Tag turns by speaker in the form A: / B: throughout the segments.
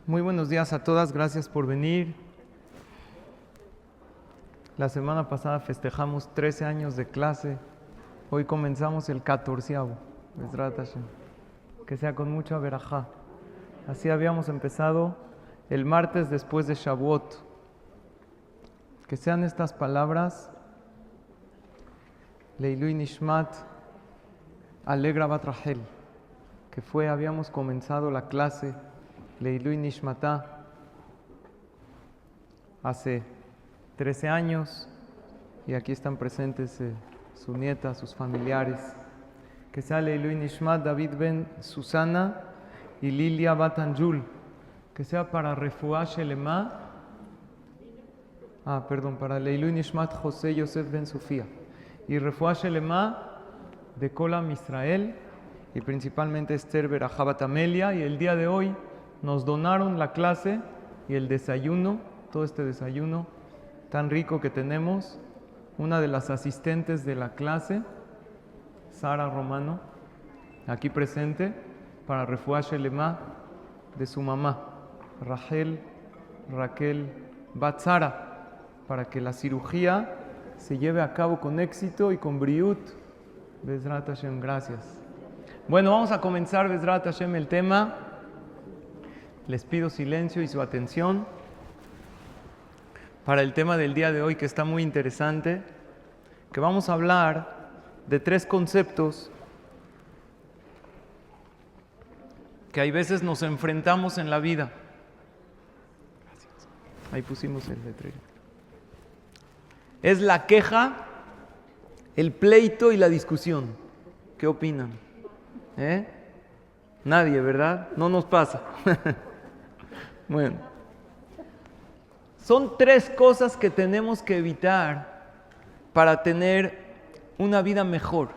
A: Muy buenos días a todas, gracias por venir. La semana pasada festejamos 13 años de clase, hoy comenzamos el 14º, Bezrat Hashem. Que sea con mucha verajá. Así habíamos empezado el martes después de Shavuot. Que sean estas palabras, Leilui Nishmat, Alegra Bat Rachel, que habíamos comenzado la clase Leilui Nishmatá hace 13 años y aquí están presentes su nieta, sus familiares. Que sea Leilui Nishmat David Ben Susana y Lilia Bat Anjul, que sea para Refuá Shelema, para Leilui Nishmat José Yosef Ben Sofía y Refuá Shelema de Kolam Israel y principalmente Esther Berajá Bat Amelia. Y el día de hoy nos donaron la clase y el desayuno, todo este desayuno tan rico que tenemos, una de las asistentes de la clase, Sara Romano, aquí presente, para Refuá Shelema de su mamá, Raquel Bat Sara, para que la cirugía se lleve a cabo con éxito y con briut. Bezrat Hashem, gracias. Bueno, vamos a comenzar, Bezrat Hashem, el tema. Les pido silencio y su atención para el tema del día de hoy, que está muy interesante, que vamos a hablar de 3 conceptos que hay veces nos enfrentamos en la vida. Gracias. Ahí pusimos el letrero. Es la queja, el pleito y la discusión. ¿Qué opinan? Nadie, ¿verdad? No nos pasa. Bueno, son 3 cosas que tenemos que evitar para tener una vida mejor.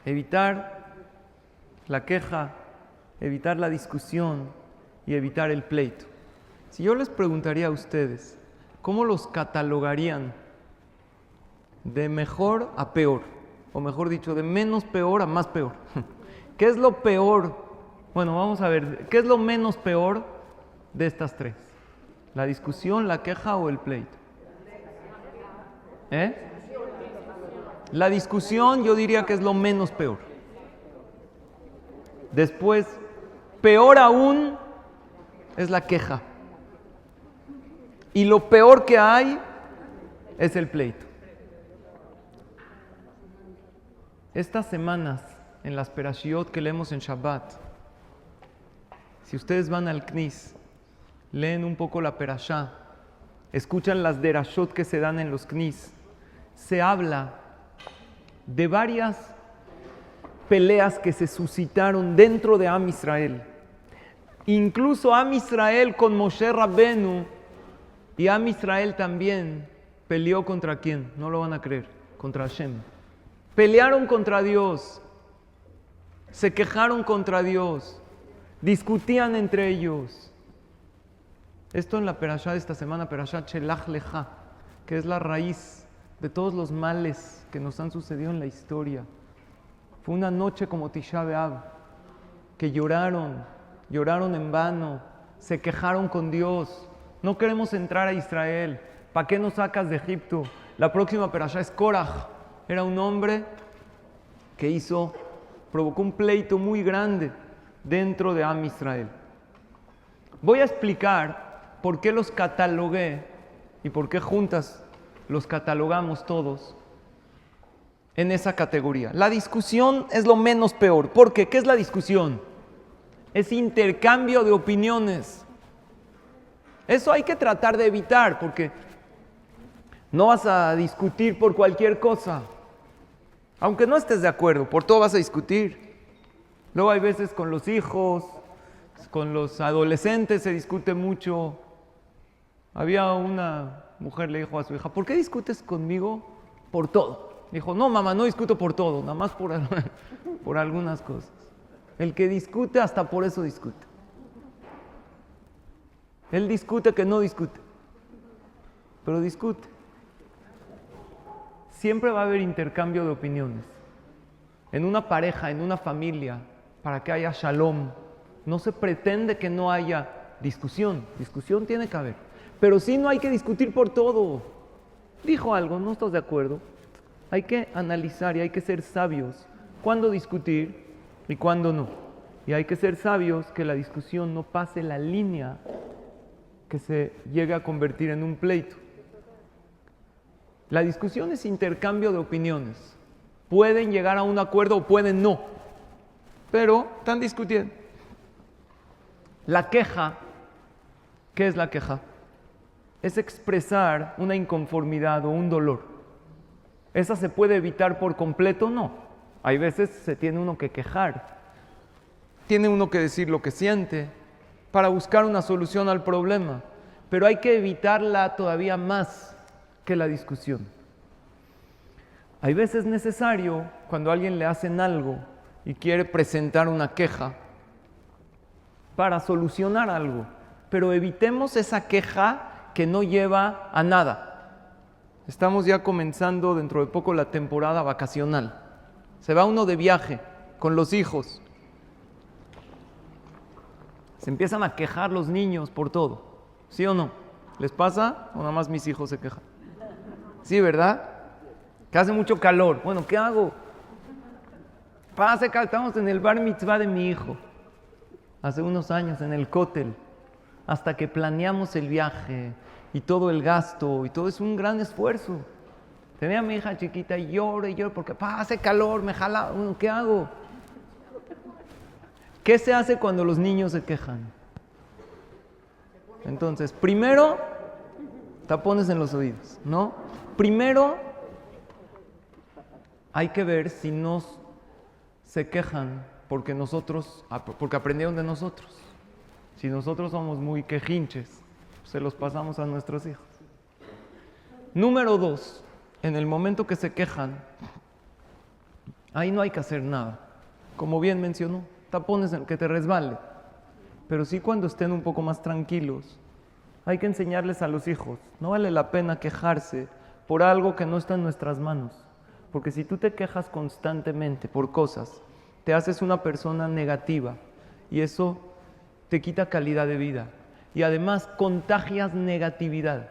A: Evitar la queja, evitar la discusión y evitar el pleito. Si yo les preguntaría a ustedes, ¿cómo los catalogarían de mejor a peor? O mejor dicho, de menos peor a más peor. ¿Qué es lo peor? Bueno, vamos a ver, ¿qué es lo menos peor de estas 3? ¿La discusión, la queja o el pleito? La discusión yo diría que es lo menos peor. Después, peor aún es la queja. Y lo peor que hay es el pleito. Estas semanas, en las perashiot que leemos en Shabbat, si ustedes van al Knis, leen un poco la perashá, escuchan las derashot que se dan en los Knis, se habla de varias peleas que se suscitaron dentro de Am Israel. Incluso Am Israel con Moshe Rabbenu, y Am Israel también peleó contra ¿quién? No lo van a creer, contra Hashem. Pelearon contra Dios, se quejaron contra Dios, discutían entre ellos. Esto en la perashá de esta semana, perashá Shelach Lecha, que es la raíz de todos los males que nos han sucedido en la historia. Fue una noche como Tisha B'Av, que lloraron en vano, se quejaron con Dios. No queremos entrar a Israel, ¿para qué nos sacas de Egipto? La próxima perashá es Korach, era un hombre que provocó un pleito muy grande dentro de Am Israel. Voy a explicar por qué los catalogué y por qué juntas los catalogamos todos en esa categoría. La discusión es lo menos peor. ¿Por qué? ¿Qué es la discusión? Es intercambio de opiniones. Eso hay que tratar de evitar, porque no vas a discutir por cualquier cosa. Aunque no estés de acuerdo, por todo vas a discutir. Luego hay veces con los hijos, con los adolescentes se discute mucho. Había una mujer, le dijo a su hija, ¿por qué discutes conmigo por todo? Dijo, no mamá, no discuto por todo, nada más por algunas cosas. El que discute hasta por eso discute. Él discute que no discute, pero discute. Siempre va a haber intercambio de opiniones. En una pareja, en una familia, para que haya shalom, No se pretende que no haya discusión. Discusión tiene que haber. Pero sí no hay que discutir por todo. Dijo algo, no estás de acuerdo. Hay que analizar y hay que ser sabios cuándo discutir y cuándo no. Y hay que ser sabios que la discusión no pase la línea que se llegue a convertir en un pleito. La discusión es intercambio de opiniones. Pueden llegar a un acuerdo o pueden no, pero están discutiendo. La queja, ¿qué es la queja? Es expresar una inconformidad o un dolor. ¿Esa se puede evitar por completo? No. Hay veces se tiene uno que quejar, tiene uno que decir lo que siente para buscar una solución al problema, pero hay que evitarla todavía más que la discusión. Hay veces necesario, cuando a alguien le hacen algo y quiere presentar una queja para solucionar algo, pero evitemos esa queja que no lleva a nada. Estamos ya comenzando dentro de poco la temporada vacacional. Se va uno de viaje con los hijos. Se empiezan a quejar los niños por todo. ¿Sí o no? ¿Les pasa? ¿O nada más mis hijos se quejan? Sí, ¿verdad? Que hace mucho calor. Bueno, ¿qué hago? Estamos en el bar mitzvah de mi hijo. Hace unos años en el cótel. Hasta que planeamos el viaje y todo el gasto y todo es un gran esfuerzo. Tenía a mi hija chiquita y lloro porque hace calor, me jala. Bueno, ¿qué hago? ¿Qué se hace cuando los niños se quejan? Entonces, primero, tapones en los oídos, ¿no? Primero, hay que ver si nos se quejan porque aprendieron de nosotros. Si nosotros somos muy quejinches, se los pasamos a nuestros hijos. Número 2, en el momento que se quejan, ahí no hay que hacer nada. Como bien mencionó, tapones en que te resbale. Pero sí cuando estén un poco más tranquilos, hay que enseñarles a los hijos. No vale la pena quejarse por algo que no está en nuestras manos. Porque si tú te quejas constantemente por cosas, te haces una persona negativa y eso te quita calidad de vida. Y además contagias negatividad.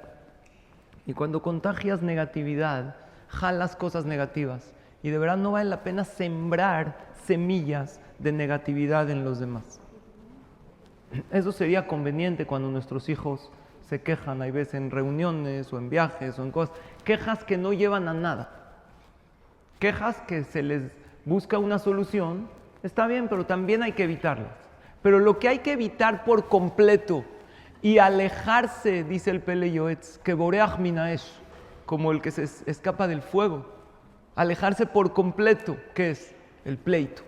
A: Y cuando contagias negatividad, jalas cosas negativas. Y de verdad no vale la pena sembrar semillas de negatividad en los demás. Eso sería conveniente cuando nuestros hijos se quejan, hay veces en reuniones o en viajes o en cosas. Quejas que no llevan a nada. Quejas que se les busca una solución, está bien, pero también hay que evitarlas. Pero lo que hay que evitar por completo y alejarse, dice el Pele Yoetz, que Boreach Minaesh, como el que se escapa del fuego. Alejarse por completo, ¿qué es? El pleito.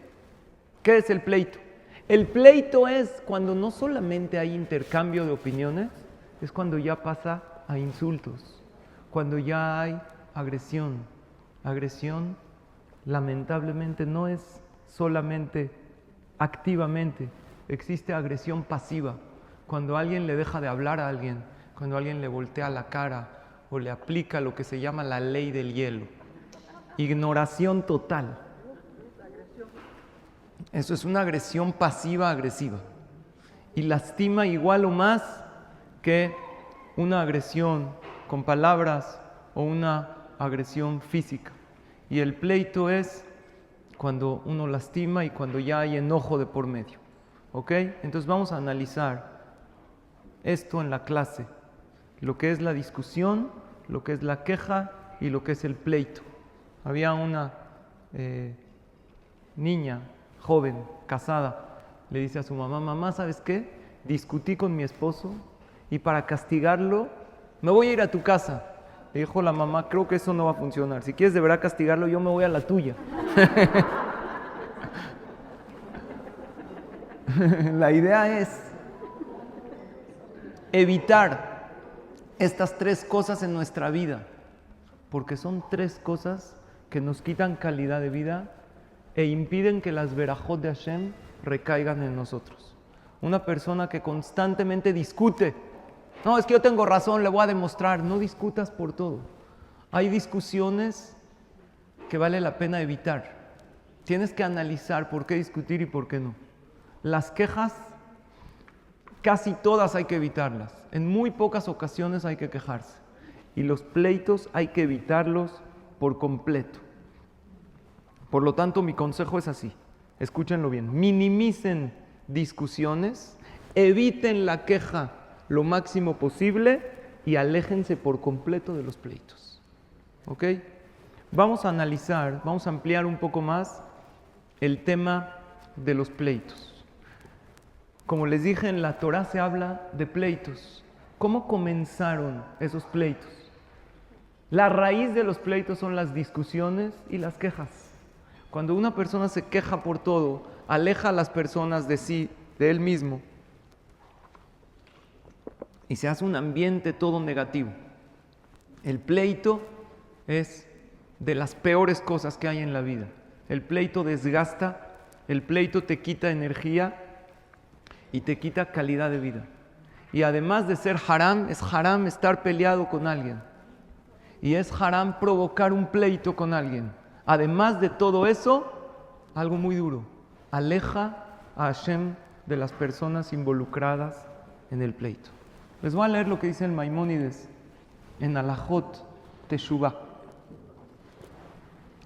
A: ¿Qué es el pleito? El pleito es cuando no solamente hay intercambio de opiniones, es cuando ya pasa a insultos, cuando ya hay agresión. Agresión, lamentablemente, no es solamente activamente, existe agresión pasiva. Cuando alguien le deja de hablar a alguien, cuando alguien le voltea la cara o le aplica lo que se llama la ley del hielo. Ignoración total. Eso es una agresión pasiva-agresiva. Y lastima igual o más que una agresión con palabras o una agresión física. Y el pleito es cuando uno lastima y cuando ya hay enojo de por medio. ¿Ok? Entonces vamos a analizar esto en la clase. Lo que es la discusión, lo que es la queja y lo que es el pleito. Había una niña joven, casada, le dice a su mamá: mamá, ¿sabes qué? Discutí con mi esposo y para castigarlo me voy a ir a tu casa. Le dijo la mamá: creo que eso no va a funcionar. Si quieres de verdad castigarlo, yo me voy a la tuya. La idea es evitar estas tres cosas en nuestra vida, porque son tres cosas que nos quitan calidad de vida e impiden que las verajot de Hashem recaigan en nosotros. Una persona que constantemente discute, no, es que yo tengo razón, le voy a demostrar. No discutas por todo. Hay discusiones que vale la pena evitar. Tienes que analizar por qué discutir y por qué no. Las quejas casi todas hay que evitarlas. En muy pocas ocasiones hay que quejarse. Y los pleitos hay que evitarlos por completo. Por lo tanto, mi consejo es así. Escúchenlo bien. Minimicen discusiones, eviten la queja lo máximo posible y aléjense por completo de los pleitos. ¿Ok? Vamos a analizar, vamos a ampliar un poco más el tema de los pleitos. Como les dije, en la Torah se habla de pleitos. ¿Cómo comenzaron esos pleitos? La raíz de los pleitos son las discusiones y las quejas. Cuando una persona se queja por todo, aleja a las personas de sí, de él mismo, y se hace un ambiente todo negativo. El pleito es de las peores cosas que hay en la vida. El pleito desgasta, el pleito te quita energía y te quita calidad de vida. Y además de ser haram, es haram estar peleado con alguien. Y es haram provocar un pleito con alguien. Además de todo eso, algo muy duro, aleja a Hashem de las personas involucradas en el pleito. Les voy a leer lo que dice el Maimónides en Alajot Teshuvah.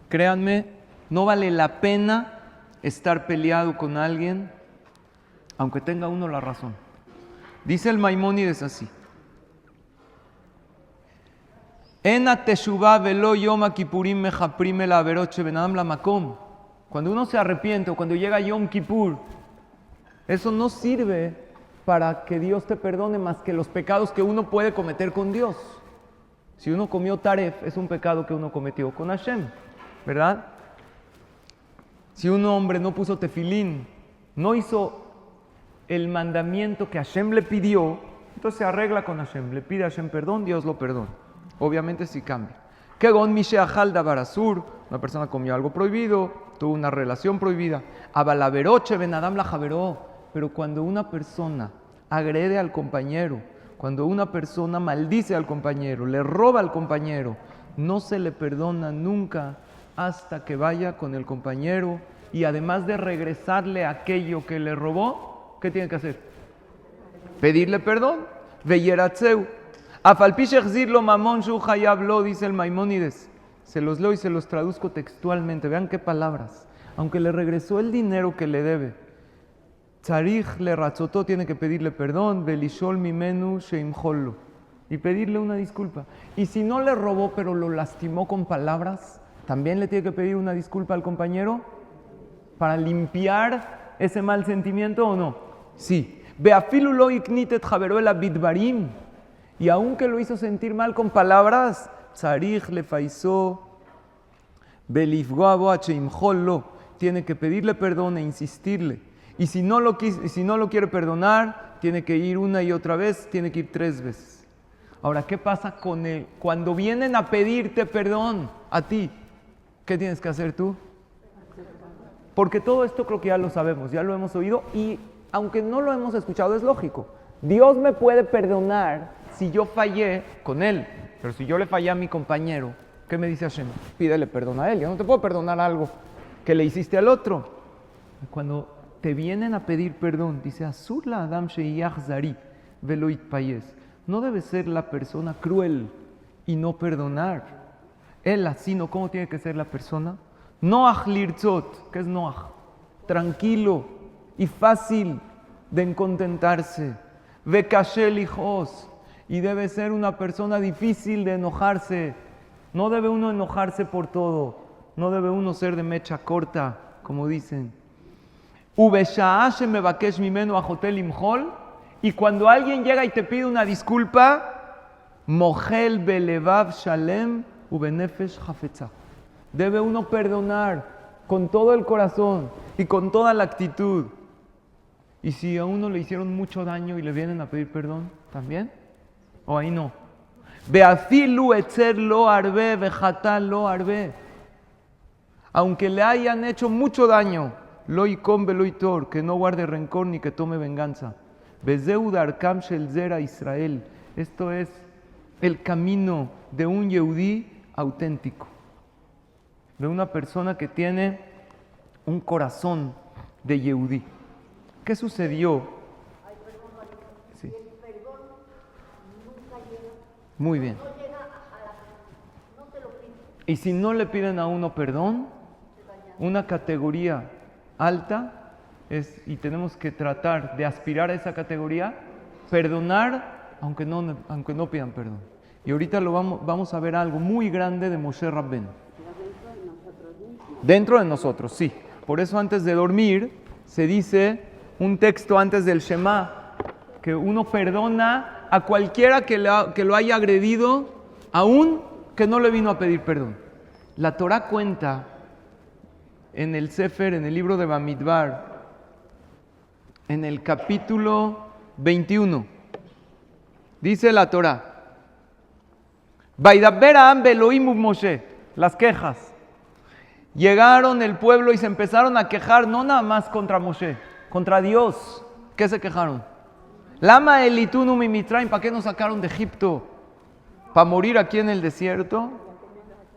A: Créanme, no vale la pena estar peleado con alguien, aunque tenga uno la razón. Dice el Maimónides así: Ena teshuvah velo yom kippurim mechaprim el averot shebenadam lamakom. Cuando uno se arrepiente o cuando llega Yom Kippur, eso no sirve para que Dios te perdone más que los pecados que uno puede cometer con Dios. Si uno comió taref, es un pecado que uno cometió con Hashem, ¿verdad? Si un hombre no puso tefilín, no hizo el mandamiento que Hashem le pidió, entonces se arregla con Hashem, le pide a Hashem perdón, Dios lo perdona. Obviamente si cambia. Kegon misheachal davar asur, una persona comió algo prohibido, tuvo una relación prohibida. Abalaveroche benadam la javeró. Pero cuando una persona agrede al compañero, cuando una persona maldice al compañero, le roba al compañero, no se le perdona nunca hasta que vaya con el compañero y además de regresarle aquello que le robó, ¿qué tiene que hacer? Pedirle perdón. Veyeratzeu. Afalpishechzirlo mamón shu hayablo, dice el Maimónides. Se los leo y se los traduzco textualmente. Vean qué palabras. Aunque le regresó el dinero que le debe, tzarich le ratzotó, tiene que pedirle perdón. Velishol mimenu sheimchollo, y pedirle una disculpa. Y si no le robó pero lo lastimó con palabras, también le tiene que pedir una disculpa al compañero para limpiar ese mal sentimiento, ¿o no? Sí. Beafilu lo iknitet javeró el abidbarim, y aunque lo hizo sentir mal con palabras, tzarich le faisó belifgoabo acheimchollo, tiene que pedirle perdón e insistirle. Y si no lo quiere perdonar, tiene que ir una y otra vez, tiene que ir 3 veces. Ahora, ¿qué pasa con él? Cuando vienen a pedirte perdón a ti, ¿qué tienes que hacer tú? Porque todo esto creo que ya lo sabemos, ya lo hemos oído, y aunque no lo hemos escuchado, es lógico. Dios me puede perdonar si yo fallé con él, pero si yo le fallé a mi compañero, ¿qué me dice Hashem? Pídele perdón a él. Yo no te puedo perdonar algo que le hiciste al otro. Cuando te vienen a pedir perdón, dice Asur la Adam sheyach zari velo itpayes. No debe ser la persona cruel y no perdonar. Él así, ¿no? ¿Cómo tiene que ser la persona? Noach lirtzot, ¿qué es Noach? Tranquilo y fácil de contentarse. Vekashe lijos, y debe ser una persona difícil de enojarse. No debe uno enojarse por todo. No debe uno ser de mecha corta, como dicen. Y cuando alguien llega y te pide una disculpa, Mohel belevav shalem ubenefesh hafetza. Debe uno perdonar con todo el corazón y con toda la actitud. Y si a uno le hicieron mucho daño y le vienen a pedir perdón, ¿también? ¿O ahí no? Beafilu etzer lo arbe, vejatá lo arbe. Aunque le hayan hecho mucho daño, lo ikom velo itor, que no guarde rencor ni que tome venganza. Bezeu darkam shel zera Israel. Esto es el camino de un yehudí auténtico, de una persona que tiene un corazón de yehudí. ¿Qué sucedió? Muy bien. Y si no le piden a uno perdón, una categoría alta es, y tenemos que tratar de aspirar a esa categoría, perdonar aunque no pidan perdón. Y ahorita vamos a ver algo muy grande de Moshe Rabbeinu. Dentro de nosotros, sí. Por eso antes de dormir se dice un texto antes del Shema, que uno perdona a cualquiera que lo haya agredido, aún que no le vino a pedir perdón. La Torah cuenta en el Sefer, en el libro de Bamidbar, en el capítulo 21, dice la Torah, Vaidaber Ha'am be'Elohim u'Moshe, las quejas. Llegaron el pueblo y se empezaron a quejar, no nada más contra Moshe, contra Dios. ¿Qué se quejaron? Lama elitunu mi Mitraim, ¿para qué nos sacaron de Egipto? ¿Para morir aquí en el desierto?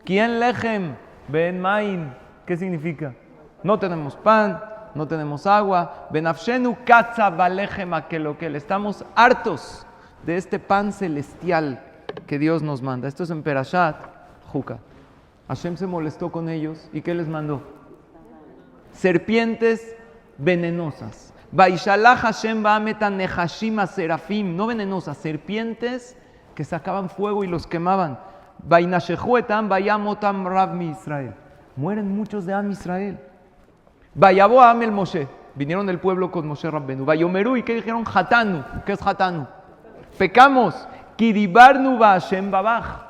A: ¿Quién lechem ben maim? ¿Qué significa? No tenemos pan, no tenemos agua. Benafshenu katza balechem akelokel. Estamos hartos de este pan celestial que Dios nos manda. Esto es en Perashat Juca. Hashem se molestó con ellos y ¿qué les mandó? Serpientes venenosas. Vaishalach Hashem ba'ametan nechashim serafim, no venenosas, serpientes que sacaban fuego y los quemaban. Vainashechu etam vayamotam rab mi Israel. Mueren muchos de Am Israel. Vayabo Am el Moshe. Vinieron del pueblo con Moshe Rabbeinu. Vayomeru, ¿y qué dijeron? Hatanu. ¿Qué es Hatanu? Pecamos. Kidibarnu ba Hashem babach.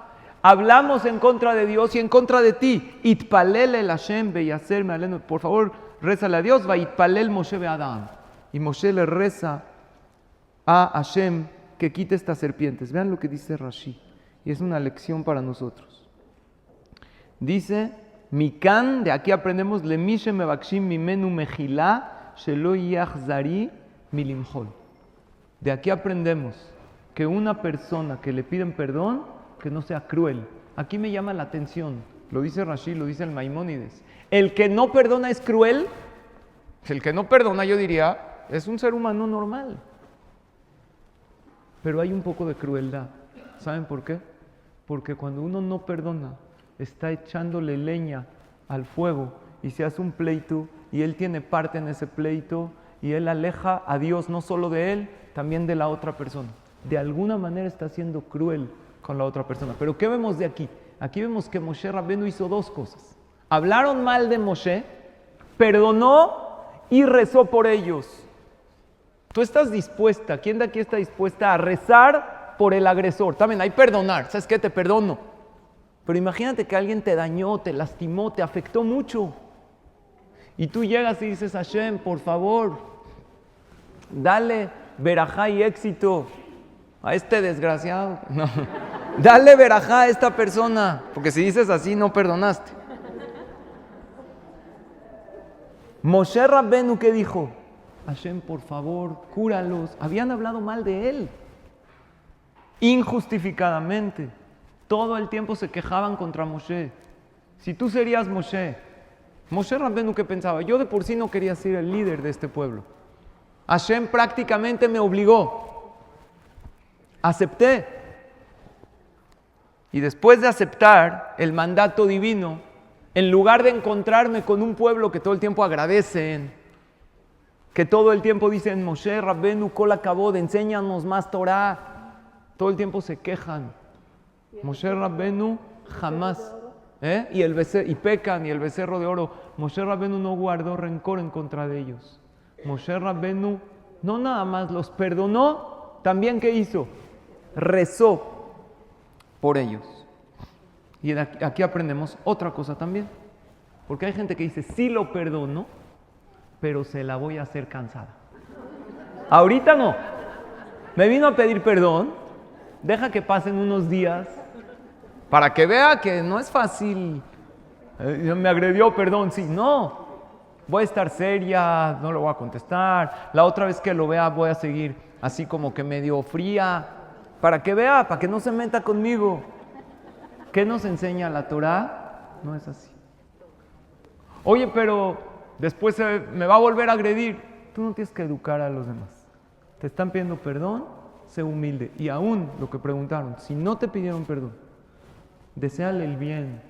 A: Hablamos en contra de Dios y en contra de ti. Itpalel el Hashem beyaser me'alenu. Por favor, rézale a Dios. Vaitpalel Moshe be'adam. Y Moshe le reza a Hashem que quite estas serpientes. Vean lo que dice Rashi. Y es una lección para nosotros. Dice, Mikan, de aquí aprendemos, Lemishe mevakshim mimenu mejilá shelo yachzari milimhol. De aquí aprendemos que una persona que le piden perdón, que no sea cruel. Aquí me llama la atención, lo dice Rashi, lo dice el Maimónides. El que no perdona es cruel. El que no perdona, yo diría, es un ser humano normal. Pero hay un poco de crueldad. ¿Saben por qué? Porque cuando uno no perdona, está echándole leña al fuego y se hace un pleito y él tiene parte en ese pleito y él aleja a Dios no solo de él, también de la otra persona. De alguna manera está siendo cruel con la otra persona. Pero ¿qué vemos de aquí? Aquí vemos que Moshe Rabbeinu hizo dos cosas. Hablaron mal de Moshe, perdonó y rezó por ellos. Tú estás dispuesta, ¿quién de aquí está dispuesta a rezar por el agresor? También hay perdonar, ¿sabes qué? Te perdono. Pero imagínate que alguien te dañó, te lastimó, te afectó mucho. Y tú llegas y dices, Hashem, por favor, dale verajá y éxito a este desgraciado. No. Dale verajá a esta persona, porque si dices así no perdonaste. Moshe Rabbeinu, ¿qué dijo? Hashem, por favor, cúralos. Habían hablado mal de él, injustificadamente. Todo el tiempo se quejaban contra Moshe. Si tú serías Moshe Rabbeinu, ¿qué pensaba? Yo de por sí no quería ser el líder de este pueblo. Hashem prácticamente me obligó. Acepté. Y después de aceptar el mandato divino, en lugar de encontrarme con un pueblo que todo el tiempo agradecen, que todo el tiempo dicen, Moshe Rabbeinu, kol hakavod, enséñanos más Torah, todo el tiempo se quejan. Moshe Rabbeinu jamás, y pecan, y el becerro de oro. Moshe Rabbeinu no guardó rencor en contra de ellos. Moshe Rabbeinu no nada más los perdonó, también ¿qué hizo? Rezó por ellos. Y aquí aprendemos otra cosa también. Porque hay gente que dice, sí lo perdono, pero se la voy a hacer cansada. Ahorita no. Me vino a pedir perdón, deja que pasen unos días para que vea que no es fácil. Me agredió, perdón, sí, no. Voy a estar seria, no lo voy a contestar. La otra vez que lo vea voy a seguir así como que medio fría, para que vea, para que no se meta conmigo. ¿Qué nos enseña la Torah? No es así. Oye, pero después me va a volver a agredir. Tú no tienes que educar a los demás. Te están pidiendo perdón, sé humilde. Y aún lo que preguntaron, si no te pidieron perdón, deséale el bien,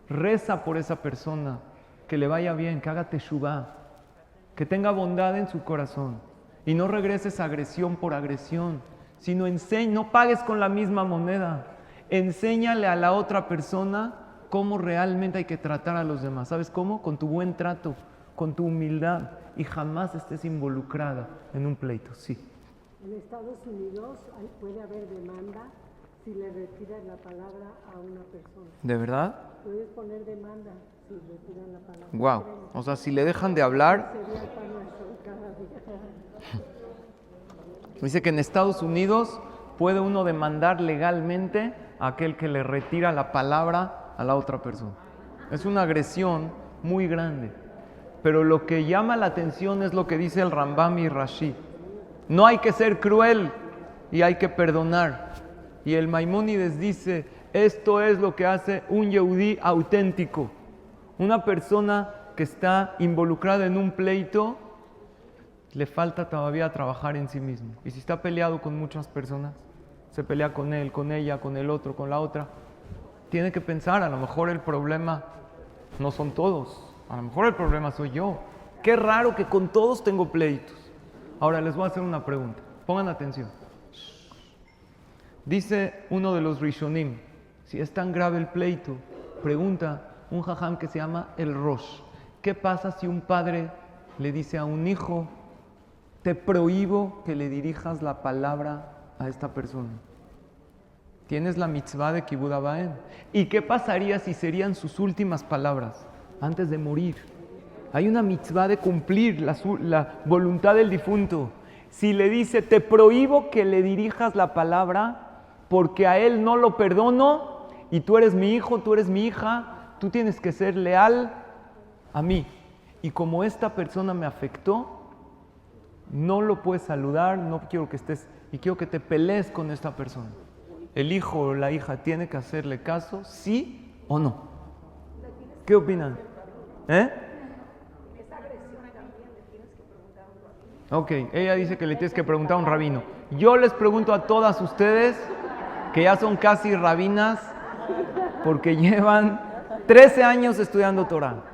A: reza por esa persona, que le vaya bien, que haga teshuvá, que tenga bondad en su corazón y no regreses agresión por agresión, sino no pagues con la misma moneda, enséñale a la otra persona cómo realmente hay que tratar a los demás. ¿Sabes cómo? Con tu buen trato, con tu humildad, y jamás estés involucrada en un pleito. Sí.
B: En Estados Unidos puede haber demanda si le retiras la palabra a una persona.
A: ¿De verdad?
B: Puedes poner demanda si retiran la palabra.
A: Wow. O sea, si le dejan de hablar.
B: Sería el pan nuestro de cada día.
A: Dice que en Estados Unidos puede uno demandar legalmente a aquel que le retira la palabra a la otra persona. Es una agresión muy grande. Pero lo que llama la atención es lo que dice el Rambam y Rashi. No hay que ser cruel y hay que perdonar. Y el Maimónides dice, esto es lo que hace un Yehudí auténtico. Una persona que está involucrada en un pleito, le falta todavía trabajar en sí mismo. Y si está peleado con muchas personas, se pelea con él, con ella, con el otro, con la otra, tiene que pensar, a lo mejor el problema no son todos, a lo mejor el problema soy yo. Qué raro que con todos tengo pleitos. Ahora les voy a hacer una pregunta, pongan atención. Dice uno de los Rishonim, si es tan grave el pleito, pregunta un jajam que se llama el Rosh, ¿qué pasa si un padre le dice a un hijo, te prohíbo que le dirijas la palabra a esta persona? Tienes la mitzvah de Kibud Abaem. ¿Y qué pasaría si serían sus últimas palabras antes de morir? Hay una mitzvah de cumplir la voluntad del difunto. Si le dice, te prohíbo que le dirijas la palabra porque a él no lo perdono y tú eres mi hijo, tú eres mi hija, tú tienes que ser leal a mí. Y como esta persona me afectó, no lo puedes saludar, no quiero que estés, y quiero que te pelees con esta persona. El hijo o la hija tiene que hacerle caso, sí o no. ¿Qué opinan? Ok, ella dice que le tienes que preguntar a un rabino. Yo les pregunto a todas ustedes, que ya son casi rabinas, porque llevan 13 años estudiando Torah.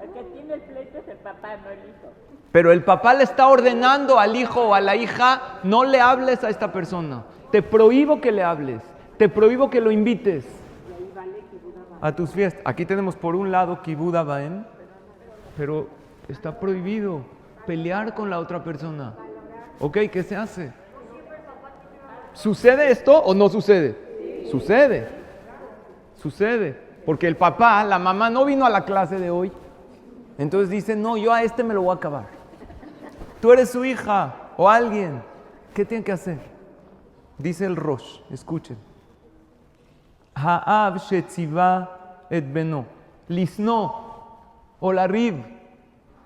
C: El que tiene el pleito es el papá, no el hijo.
A: Pero el papá le está ordenando al hijo o a la hija, no le hables a esta persona. Te prohíbo que le hables, te prohíbo que lo invites a tus fiestas. Aquí tenemos por un lado Kibud Abaem, pero está prohibido pelear con la otra persona. Ok, ¿qué se hace? ¿Sucede esto o no sucede? Sucede, porque el papá, la mamá no vino a la clase de hoy, entonces dice, no, yo a este me lo voy a acabar. Tú eres su hija o alguien, ¿qué tiene que hacer? Dice el Rosh, escuchen. Ha'av shetziva et beno, lisno o la rib,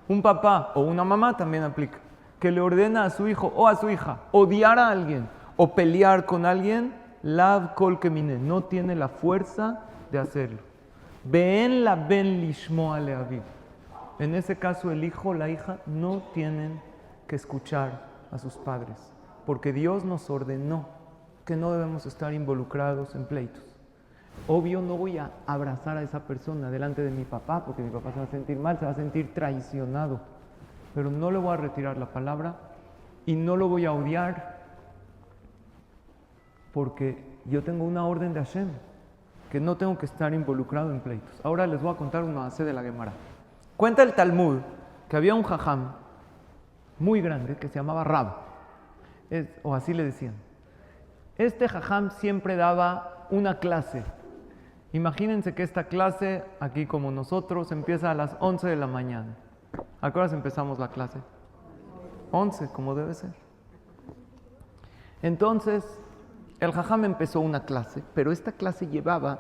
A: un papá o una mamá también aplica, que le ordena a su hijo o a su hija odiar a alguien o pelear con alguien, lav kol kemine, no tiene la fuerza de hacerlo. Ve'en la ben lishmo ale aviv. En ese caso el hijo o la hija no tienen que escuchar a sus padres, porque Dios nos ordenó que no debemos estar involucrados en pleitos. Obvio no voy a abrazar a esa persona delante de mi papá, porque mi papá se va a sentir mal, se va a sentir traicionado, pero no le voy a retirar la palabra y no lo voy a odiar, porque yo tengo una orden de Hashem, que no tengo que estar involucrado en pleitos. Ahora les voy a contar un maasé de la Gemara. Cuenta el Talmud que había un jajam muy grande que se llamaba Rab, o así le decían. Este jajam siempre daba una clase. Imagínense que esta clase, aquí como nosotros, empieza a las 11 de la mañana. ¿A qué horas empezamos la clase? 11, como debe ser. Entonces, el jajam empezó una clase, pero esta clase llevaba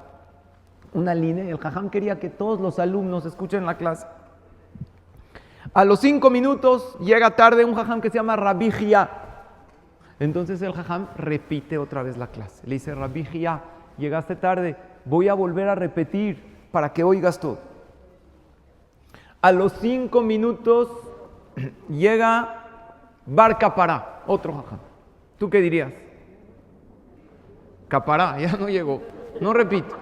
A: una línea y el jajam quería que todos los alumnos escuchen la clase. A los 5 minutos llega tarde un jajam que se llama Rabbi Jia. Entonces el jajam repite otra vez la clase. Le dice, Rabbi Jia, llegaste tarde, voy a volver a repetir para que oigas todo. A los 5 minutos llega Bar Kapará, otro jajam. ¿Tú qué dirías? Capará, ya no llegó. No repito.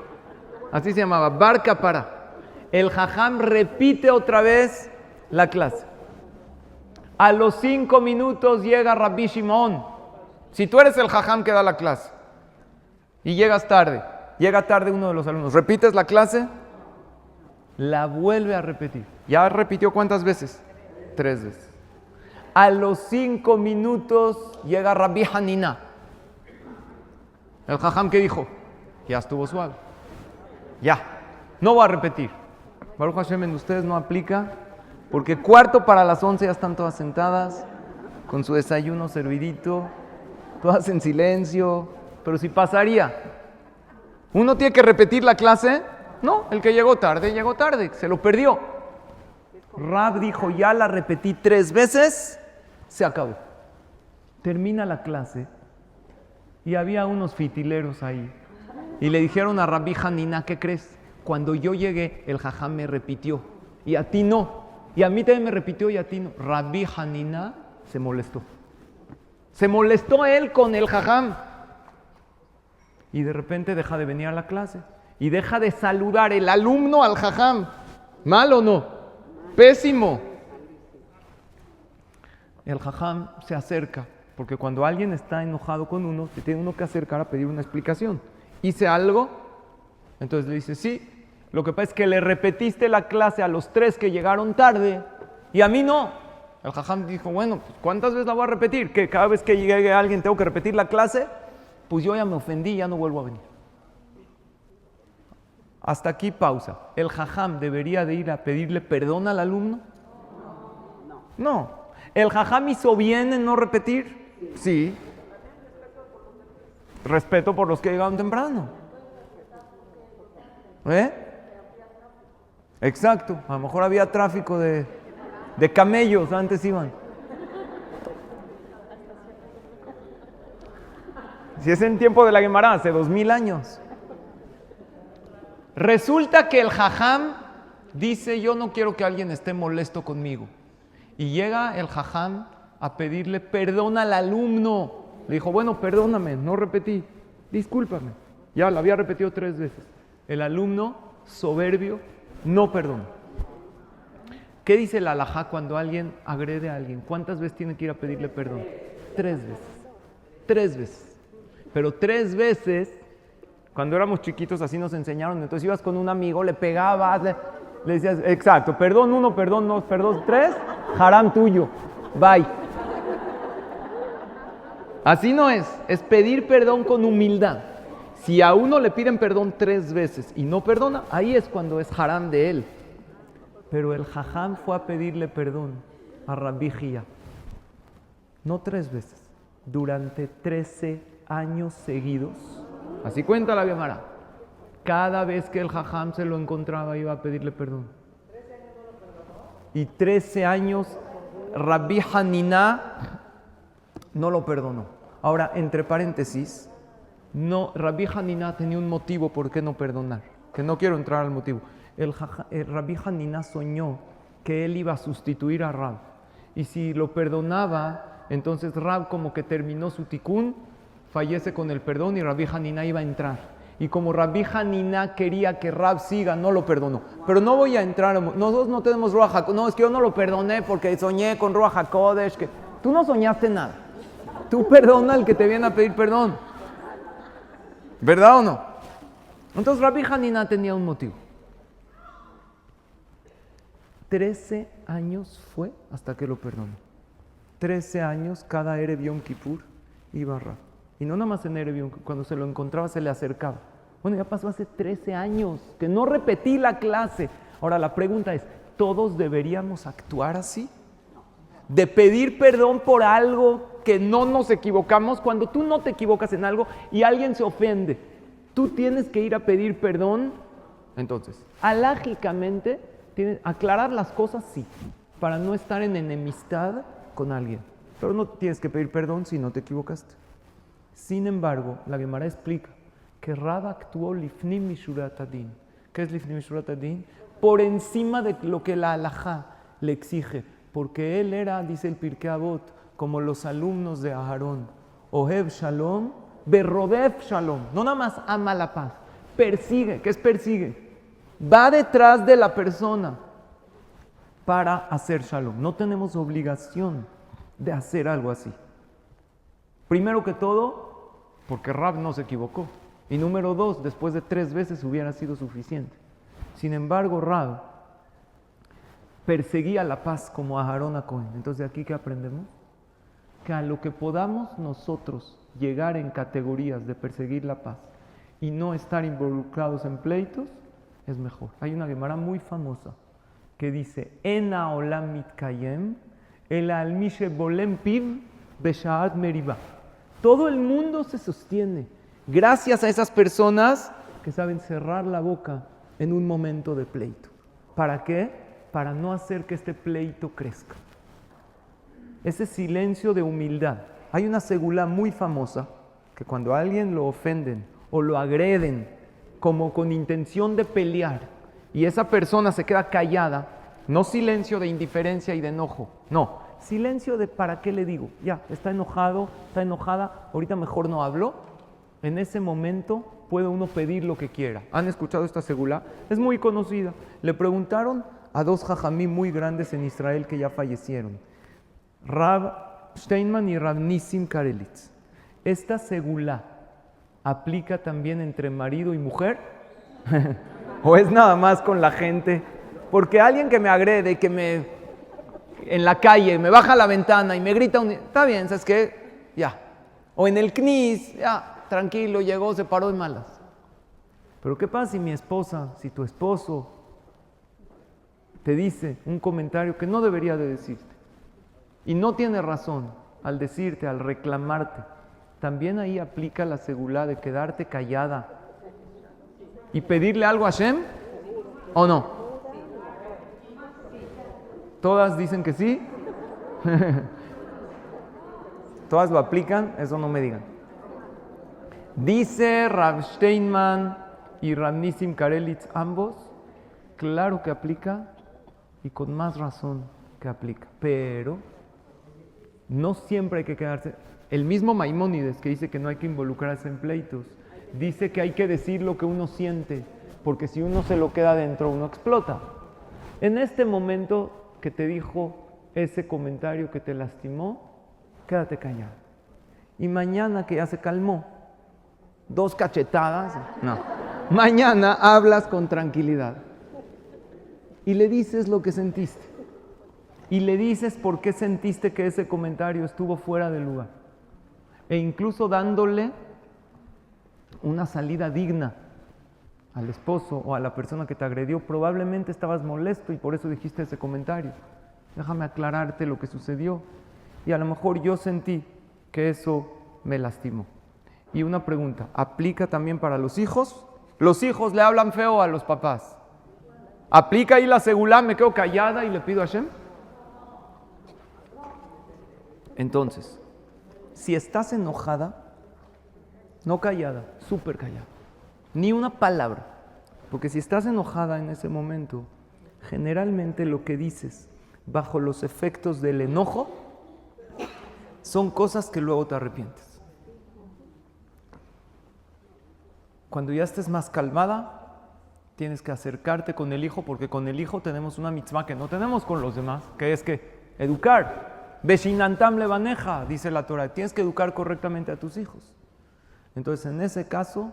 A: Así se llamaba, Bar Capará. El jajam repite otra vez la clase. A los 5 minutos llega Rabbi Shimon. Si tú eres el jajam que da la clase y llegas tarde, llega tarde uno de los alumnos, ¿repites la clase? La vuelve a repetir. ¿Ya repitió cuántas veces? 3 veces. A los 5 minutos llega Rabbi Hanina. El jajam que dijo, ya estuvo suave. Ya, no va a repetir. Baruch Hashem, en ustedes no aplica, porque 11:15 ya están todas sentadas, con su desayuno servidito, todas en silencio. Pero si pasaría, ¿uno tiene que repetir la clase? No, el que llegó tarde, se lo perdió. Rab dijo, ya la repetí 3 veces, se acabó. Termina la clase y había unos fitileros ahí. Y le dijeron a Rabbi Hanina, ¿qué crees? Cuando yo llegué, el jajam me repitió. Y a ti no. Y a mí también me repitió y a ti no. Rabbi Hanina se molestó. Se molestó él con el jajam. Y de repente deja de venir a la clase. Y deja de saludar el alumno al jajam. ¿Mal o no? Pésimo. El jajam se acerca. Porque cuando alguien está enojado con uno, se tiene uno que acercar a pedir una explicación. ¿Hice algo? Entonces le dice, sí. Lo que pasa es que le repetiste la clase a los 3 que llegaron tarde y a mí no. El jajam dijo, bueno, pues ¿cuántas veces la voy a repetir? ¿Que cada vez que llegue alguien tengo que repetir la clase? Pues yo ya me ofendí, ya no vuelvo a venir. Hasta aquí pausa. ¿El jajam debería de ir a pedirle perdón al alumno? No. ¿El jajam hizo bien en no repetir? Sí. Respeto por los que llegaron temprano. Exacto. A lo mejor había tráfico de camellos, antes iban. Si es en tiempo de la Guemará, hace 2000 años. Resulta que el jajam dice, yo no quiero que alguien esté molesto conmigo. Y llega el jajam a pedirle perdón al alumno. Le dijo, bueno, perdóname, no repetí, discúlpame. Ya la había repetido 3 veces. El alumno, soberbio, no perdona. ¿Qué dice la halajá cuando alguien agrede a alguien? ¿Cuántas veces tiene que ir a pedirle perdón? 3 veces. 3 veces. Pero 3 veces, cuando éramos chiquitos así nos enseñaron. Entonces ibas con un amigo, le pegabas, le decías, exacto, perdón 1, perdón 2, perdón 3, haram tuyo, bye. Así no es pedir perdón con humildad. Si a uno le piden perdón 3 veces y no perdona, ahí es cuando es haram de él. Pero el jajam fue a pedirle perdón a Rabbi Hia. No 3 veces, durante 13 años seguidos. Así cuenta la Gemara. Cada vez que el jajam se lo encontraba iba a pedirle perdón. Y 13 años Rabbi Hanina no lo perdonó. Ahora, entre paréntesis, no, Rabbi Hanina tenía un motivo por qué no perdonar, que no quiero entrar al motivo. El Rabbi Hanina soñó que él iba a sustituir a Rab. Y si lo perdonaba, entonces Rab como que terminó su tikún, fallece con el perdón y Rabbi Hanina iba a entrar. Y como Rabbi Hanina quería que Rab siga, no lo perdonó. Pero no voy a entrar, nosotros no tenemos Ruach HaKodesh. No, es que yo no lo perdoné porque soñé con Ruach HaKodesh. Que tú no soñaste nada. Tú perdona al que te viene a pedir perdón. ¿Verdad o no? Entonces Rabbi Hanina tenía un motivo. 13 años fue hasta que lo perdonó. 13 años, cada Erev Yom Kippur iba a Rab. Y no nada más en Erev Yom Kippur, cuando se lo encontraba se le acercaba. Bueno, ya pasó hace 13 años que no repetí la clase. Ahora la pregunta es, ¿todos deberíamos actuar así? De pedir perdón por algo que no nos equivocamos. Cuando tú no te equivocas en algo y alguien se ofende, tú tienes que ir a pedir perdón. Entonces, alágicamente, aclarar las cosas sí, para no estar en enemistad con alguien. Pero no tienes que pedir perdón si no te equivocaste. Sin embargo, la Gemara explica que Rab actuó lifnim mishurat adin. ¿Qué es lifnim mishurat adin? Por encima de lo que la halajá le exige. Porque él era, dice el Pirkei Avot, como los alumnos de Aharón. Ohev Shalom Berrodef shalom. No nada más ama la paz. Persigue. ¿Qué es persigue? Va detrás de la persona para hacer shalom. No tenemos obligación de hacer algo así. Primero que todo, porque Rab no se equivocó. Y número 2, después de 3 veces hubiera sido suficiente. Sin embargo, Rab perseguía la paz como a Aarón a Cohen. Entonces, ¿de aquí qué aprendemos? Que a lo que podamos nosotros llegar en categorías de perseguir la paz y no estar involucrados en pleitos, es mejor. Hay una Gemara muy famosa que dice: Ena olam mitkayem el almishe bolem piv beshaat meriba. Todo el mundo se sostiene gracias a esas personas que saben cerrar la boca en un momento de pleito. ¿Para qué? Para no hacer que este pleito crezca. Ese silencio de humildad. Hay una segulá muy famosa que cuando a alguien lo ofenden o lo agreden como con intención de pelear y esa persona se queda callada, no silencio de indiferencia y de enojo, no, silencio de ¿para qué le digo? Ya, está enojado, está enojada, ahorita mejor no hablo. En ese momento puede uno pedir lo que quiera. ¿Han escuchado esta segulá? Es muy conocida. Le preguntaron a 2 jajamí muy grandes en Israel que ya fallecieron, Rab Steinman y Rab Nissim Karelitz. ¿Esta segulá aplica también entre marido y mujer? ¿O es nada más con la gente? Porque alguien que me agrede, en la calle, me baja la ventana y me grita, está bien, ¿sabes qué? Ya. O en el CNIS, ya, tranquilo, llegó, se paró de malas. Pero ¿qué pasa si mi esposa, si tu esposo te dice un comentario que no debería de decirte? Y no tiene razón al decirte, al reclamarte. También ahí aplica la segulá de quedarte callada y pedirle algo a Hashem, ¿o no? ¿Todas dicen que sí? ¿Todas lo aplican? Eso no me digan. Dice Rav Steinman y Rav Nissim Karelitz, ambos, claro que aplica y con más razón que aplica. Pero no siempre hay que quedarse. El mismo Maimónides, que dice que no hay que involucrarse en pleitos, dice que hay que decir lo que uno siente, porque si uno se lo queda dentro, uno explota. En este momento que te dijo ese comentario que te lastimó, quédate callado. Y mañana que ya se calmó, 2 cachetadas, no. Mañana hablas con tranquilidad y le dices lo que sentiste. Y le dices por qué sentiste que ese comentario estuvo fuera de lugar. E incluso dándole una salida digna al esposo o a la persona que te agredió. Probablemente estabas molesto y por eso dijiste ese comentario. Déjame aclararte lo que sucedió. Y a lo mejor yo sentí que eso me lastimó. Y una pregunta, ¿aplica también para los hijos? Los hijos le hablan feo a los papás. ¿Aplica ahí la segulá, me quedo callada y le pido a Hashem? Entonces, si estás enojada, no callada, súper callada, ni una palabra, porque si estás enojada en ese momento, generalmente lo que dices bajo los efectos del enojo son cosas que luego te arrepientes. Cuando ya estés más calmada, tienes que acercarte con el hijo, porque con el hijo tenemos una mitzvah que no tenemos con los demás, que es que educar. Beshinantam levaneja, dice la Torah, tienes que educar correctamente a tus hijos. Entonces, en ese caso,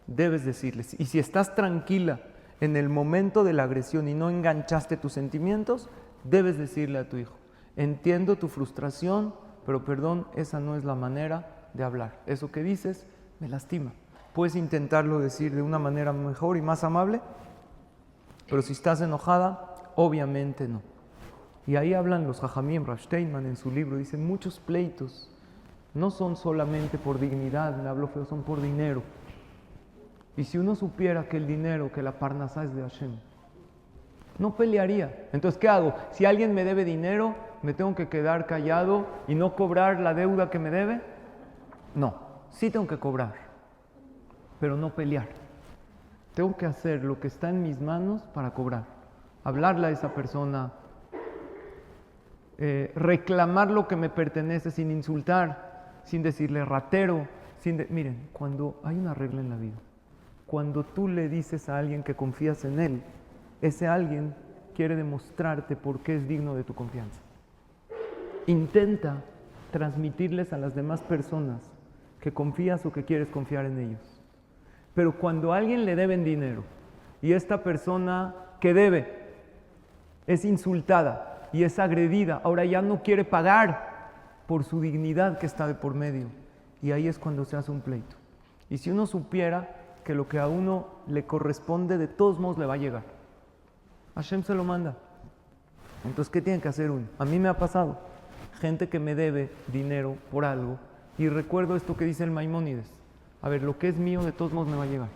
A: debes decirles. Y si estás tranquila en el momento de la agresión y no enganchaste tus sentimientos, debes decirle a tu hijo, entiendo tu frustración, pero perdón, esa no es la manera de hablar. Eso que dices me lastima. Puedes intentarlo decir de una manera mejor y más amable, pero si estás enojada, obviamente no. Y ahí hablan los Jajamim, Rav Steinman en su libro, dicen muchos pleitos no son solamente por dignidad, me hablo feo, son por dinero. Y si uno supiera que el dinero, que la parnasá es de Hashem, no pelearía. Entonces, ¿qué hago? Si alguien me debe dinero, ¿me tengo que quedar callado y no cobrar la deuda que me debe? No, sí tengo que cobrar, pero no pelear. Tengo que hacer lo que está en mis manos para cobrar. Hablarle a esa persona, reclamar lo que me pertenece sin insultar, sin decirle ratero, Miren, cuando hay una regla en la vida, cuando tú le dices a alguien que confías en él, ese alguien quiere demostrarte por qué es digno de tu confianza. Intenta transmitirles a las demás personas que confías o que quieres confiar en ellos. Pero cuando a alguien le deben dinero y esta persona que debe es insultada y es agredida, ahora ya no quiere pagar por su dignidad que está de por medio, y ahí es cuando se hace un pleito. Y si uno supiera que lo que a uno le corresponde de todos modos le va a llegar, Hashem se lo manda. Entonces, ¿qué tiene que hacer uno? A mí me ha pasado gente que me debe dinero por algo y recuerdo esto que dice el Maimónides: a ver, lo que es mío de todos modos me va a llegar.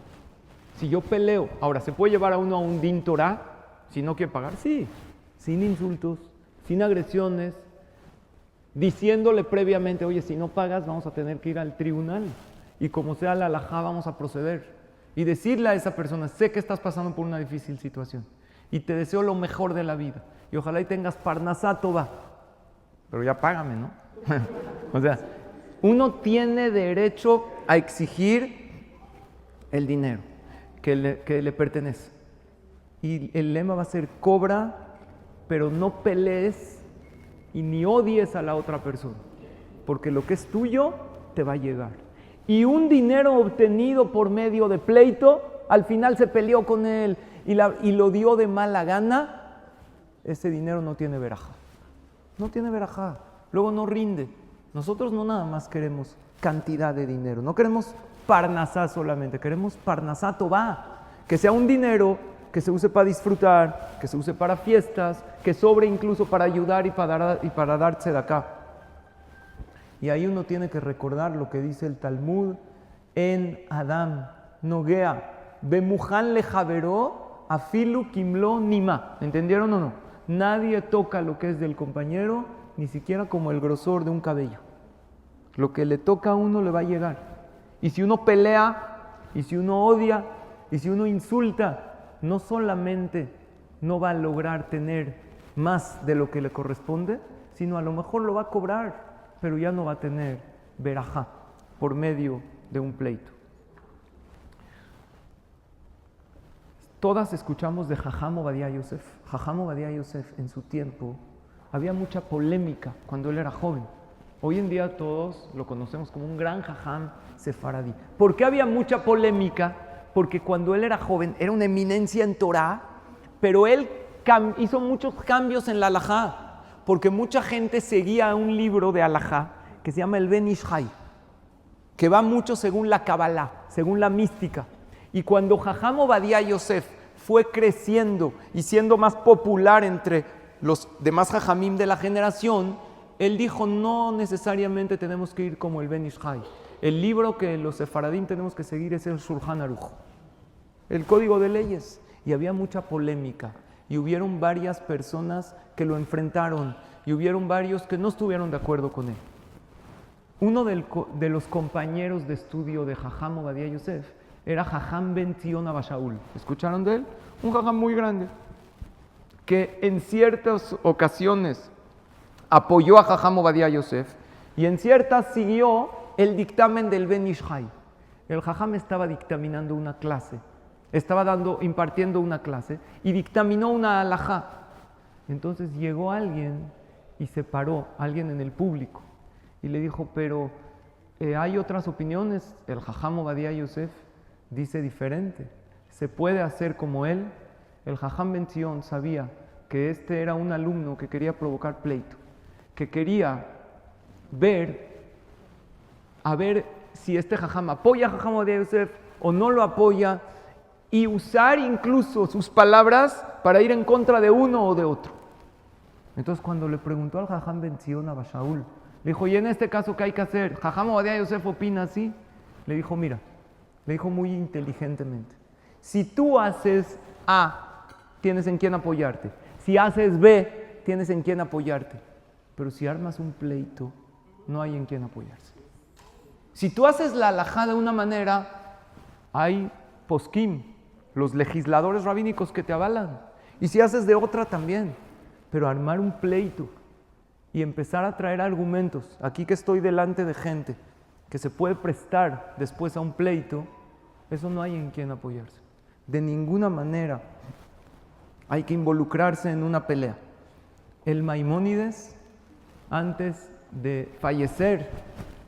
A: Si yo peleo, ahora, ¿se puede llevar a uno a un din Torah si no quiere pagar? Sí, sin insultos, sin agresiones, diciéndole previamente: oye, si no pagas vamos a tener que ir al tribunal y como sea la halajá vamos a proceder. Y decirle a esa persona: sé que estás pasando por una difícil situación y te deseo lo mejor de la vida y ojalá y tengas parnasá toba, pero ya págame, ¿no? O sea, uno tiene derecho a exigir el dinero que le pertenece. Y el lema va a ser: cobra, pero no pelees y ni odies a la otra persona, porque lo que es tuyo te va a llegar. Y un dinero obtenido por medio de pleito, al final se peleó con él y lo dio de mala gana, ese dinero no tiene verajá. No tiene verajá. Luego no rinde. Nosotros no nada más queremos cantidad de dinero, no queremos parnasá solamente, queremos parnasá tová, que sea un dinero que se use para disfrutar, que se use para fiestas, que sobre incluso para ayudar y para dar tzedaká. Y ahí uno tiene que recordar lo que dice el Talmud en Adam, Nogea, Bemujan le javeró, afilu kimlo nima. ¿Entendieron o no? Nadie toca lo que es del compañero, ni siquiera como el grosor de un cabello. Lo que le toca a uno le va a llegar. Y si uno pelea, y si uno odia, y si uno insulta, no solamente no va a lograr tener más de lo que le corresponde, sino a lo mejor lo va a cobrar, pero ya no va a tener verajá por medio de un pleito. Todas escuchamos de Jajam Ovadia Yosef. Jajam Ovadia Yosef, en su tiempo, había mucha polémica cuando él era joven. Hoy en día todos lo conocemos como un gran Jajam sefaradí. ¿Por qué había mucha polémica? Porque cuando él era joven era una eminencia en Torah, pero él hizo muchos cambios en la halajá, porque mucha gente seguía un libro de halajá que se llama el Ben Ish Chai, que va mucho según la Kabbalah, según la mística. Y cuando Jajam Ovadia Yosef fue creciendo y siendo más popular entre los demás jajamim de la generación, él dijo: no necesariamente tenemos que ir como el Ben Ish Chai. El libro que los sefaradim tenemos que seguir es el Shulchan Aruch, el Código de Leyes. Y había mucha polémica y hubieron varias personas que lo enfrentaron y hubieron varios que no estuvieron de acuerdo con él. Uno de los compañeros de estudio de Jajam Ovadia Yosef era Jajam Ben Zion Abba Shaul. ¿Escucharon de él? Un jajam muy grande que en ciertas ocasiones apoyó a Jajam Ovadia Yosef y en ciertas siguió el dictamen del Ben Ish Chai. El jajam estaba dictaminando una clase, impartiendo una clase y dictaminó una halajá. Entonces llegó alguien y se paró, alguien en el público, y le dijo: pero hay otras opiniones. El Jajam Ovadia Yosef dice diferente. ¿Se puede hacer como él? El Jajam Ben Zion sabía que este era un alumno que quería provocar pleito, que quería a ver si este Jajam apoya a Jajam Ovadia Yosef o no lo apoya, y usar incluso sus palabras para ir en contra de uno o de otro. Entonces, cuando le preguntó al Jajam Ben Zion Abba Shaul, le dijo: ¿y en este caso qué hay que hacer? ¿Jajam Ovadia Yosef opina así? Le dijo: mira, le dijo muy inteligentemente: si tú haces A, tienes en quién apoyarte. Si haces B, tienes en quién apoyarte. Pero si armas un pleito, no hay en quién apoyarse. Si tú haces la halajá de una manera, hay poskim, los legisladores rabínicos que te avalan. Y si haces de otra también. Pero armar un pleito y empezar a traer argumentos, aquí que estoy delante de gente que se puede prestar después a un pleito, eso no hay en quien apoyarse. De ninguna manera hay que involucrarse en una pelea. El Maimónides, antes de fallecer,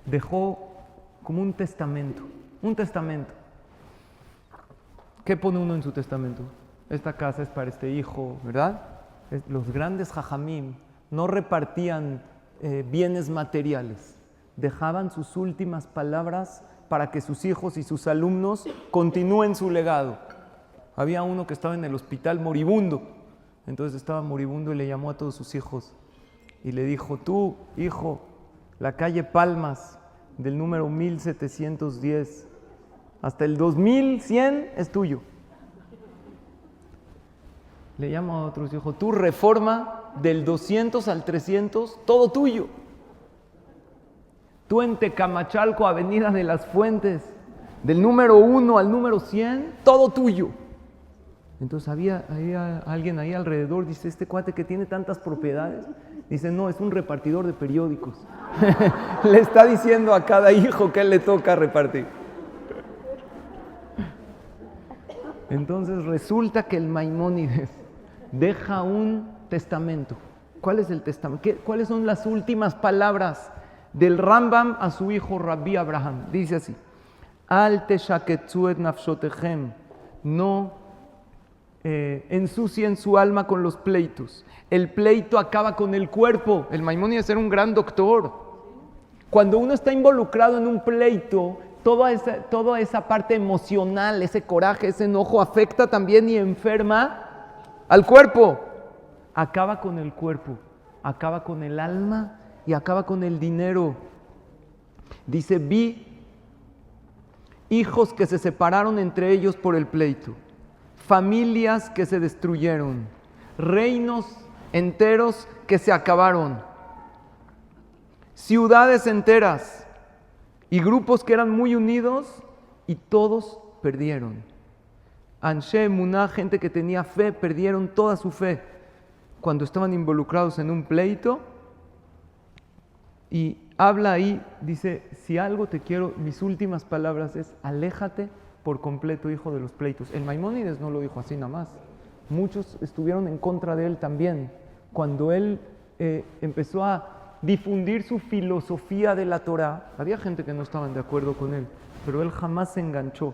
A: dejó como un testamento. Un testamento. ¿Qué pone uno en su testamento? Esta casa es para este hijo, ¿verdad? Los grandes jajamim no repartían bienes materiales. Dejaban sus últimas palabras para que sus hijos y sus alumnos continúen su legado. Había uno que estaba en el hospital moribundo. Entonces estaba moribundo y le llamó a todos sus hijos y le dijo: tú, hijo, la calle Palmas del número 1710 hasta el 2100 es tuyo. Le llama a otros y dijo: tú, Reforma del 200 al 300, todo tuyo. Tú en Tecamachalco, Avenida de las Fuentes, del número 1 al número 100, todo tuyo. Entonces había alguien ahí alrededor, dice: este cuate que tiene tantas propiedades, dice: no, es un repartidor de periódicos. Le está diciendo a cada hijo que le toca repartir. Entonces resulta que el Maimónides deja un testamento. ¿Cuál es el testamento? ¿Cuáles son las últimas palabras del Rambam a su hijo Rabbi Abraham? Dice así: Al teshaketzu et nafshotechem, no ensucien su alma con los pleitos. El pleito acaba con el cuerpo. El Maimónides era un gran doctor. Cuando uno está involucrado en un pleito, toda esa parte emocional, ese coraje, ese enojo afecta también y enferma al cuerpo. Acaba con el cuerpo, acaba con el alma y acaba con el dinero. Dice: vi hijos que se separaron entre ellos por el pleito, familias que se destruyeron, reinos enteros que se acabaron, ciudades enteras y grupos que eran muy unidos y todos perdieron. Anshe Emuná, gente que tenía fe, perdieron toda su fe cuando estaban involucrados en un pleito. Y habla ahí, dice: si algo te quiero, mis últimas palabras es: aléjate por completo, hijo, de los pleitos. El Maimónides no lo dijo así nada más. Muchos estuvieron en contra de él también. Cuando él empezó a difundir su filosofía de la Torah, había gente que no estaban de acuerdo con él, pero él jamás se enganchó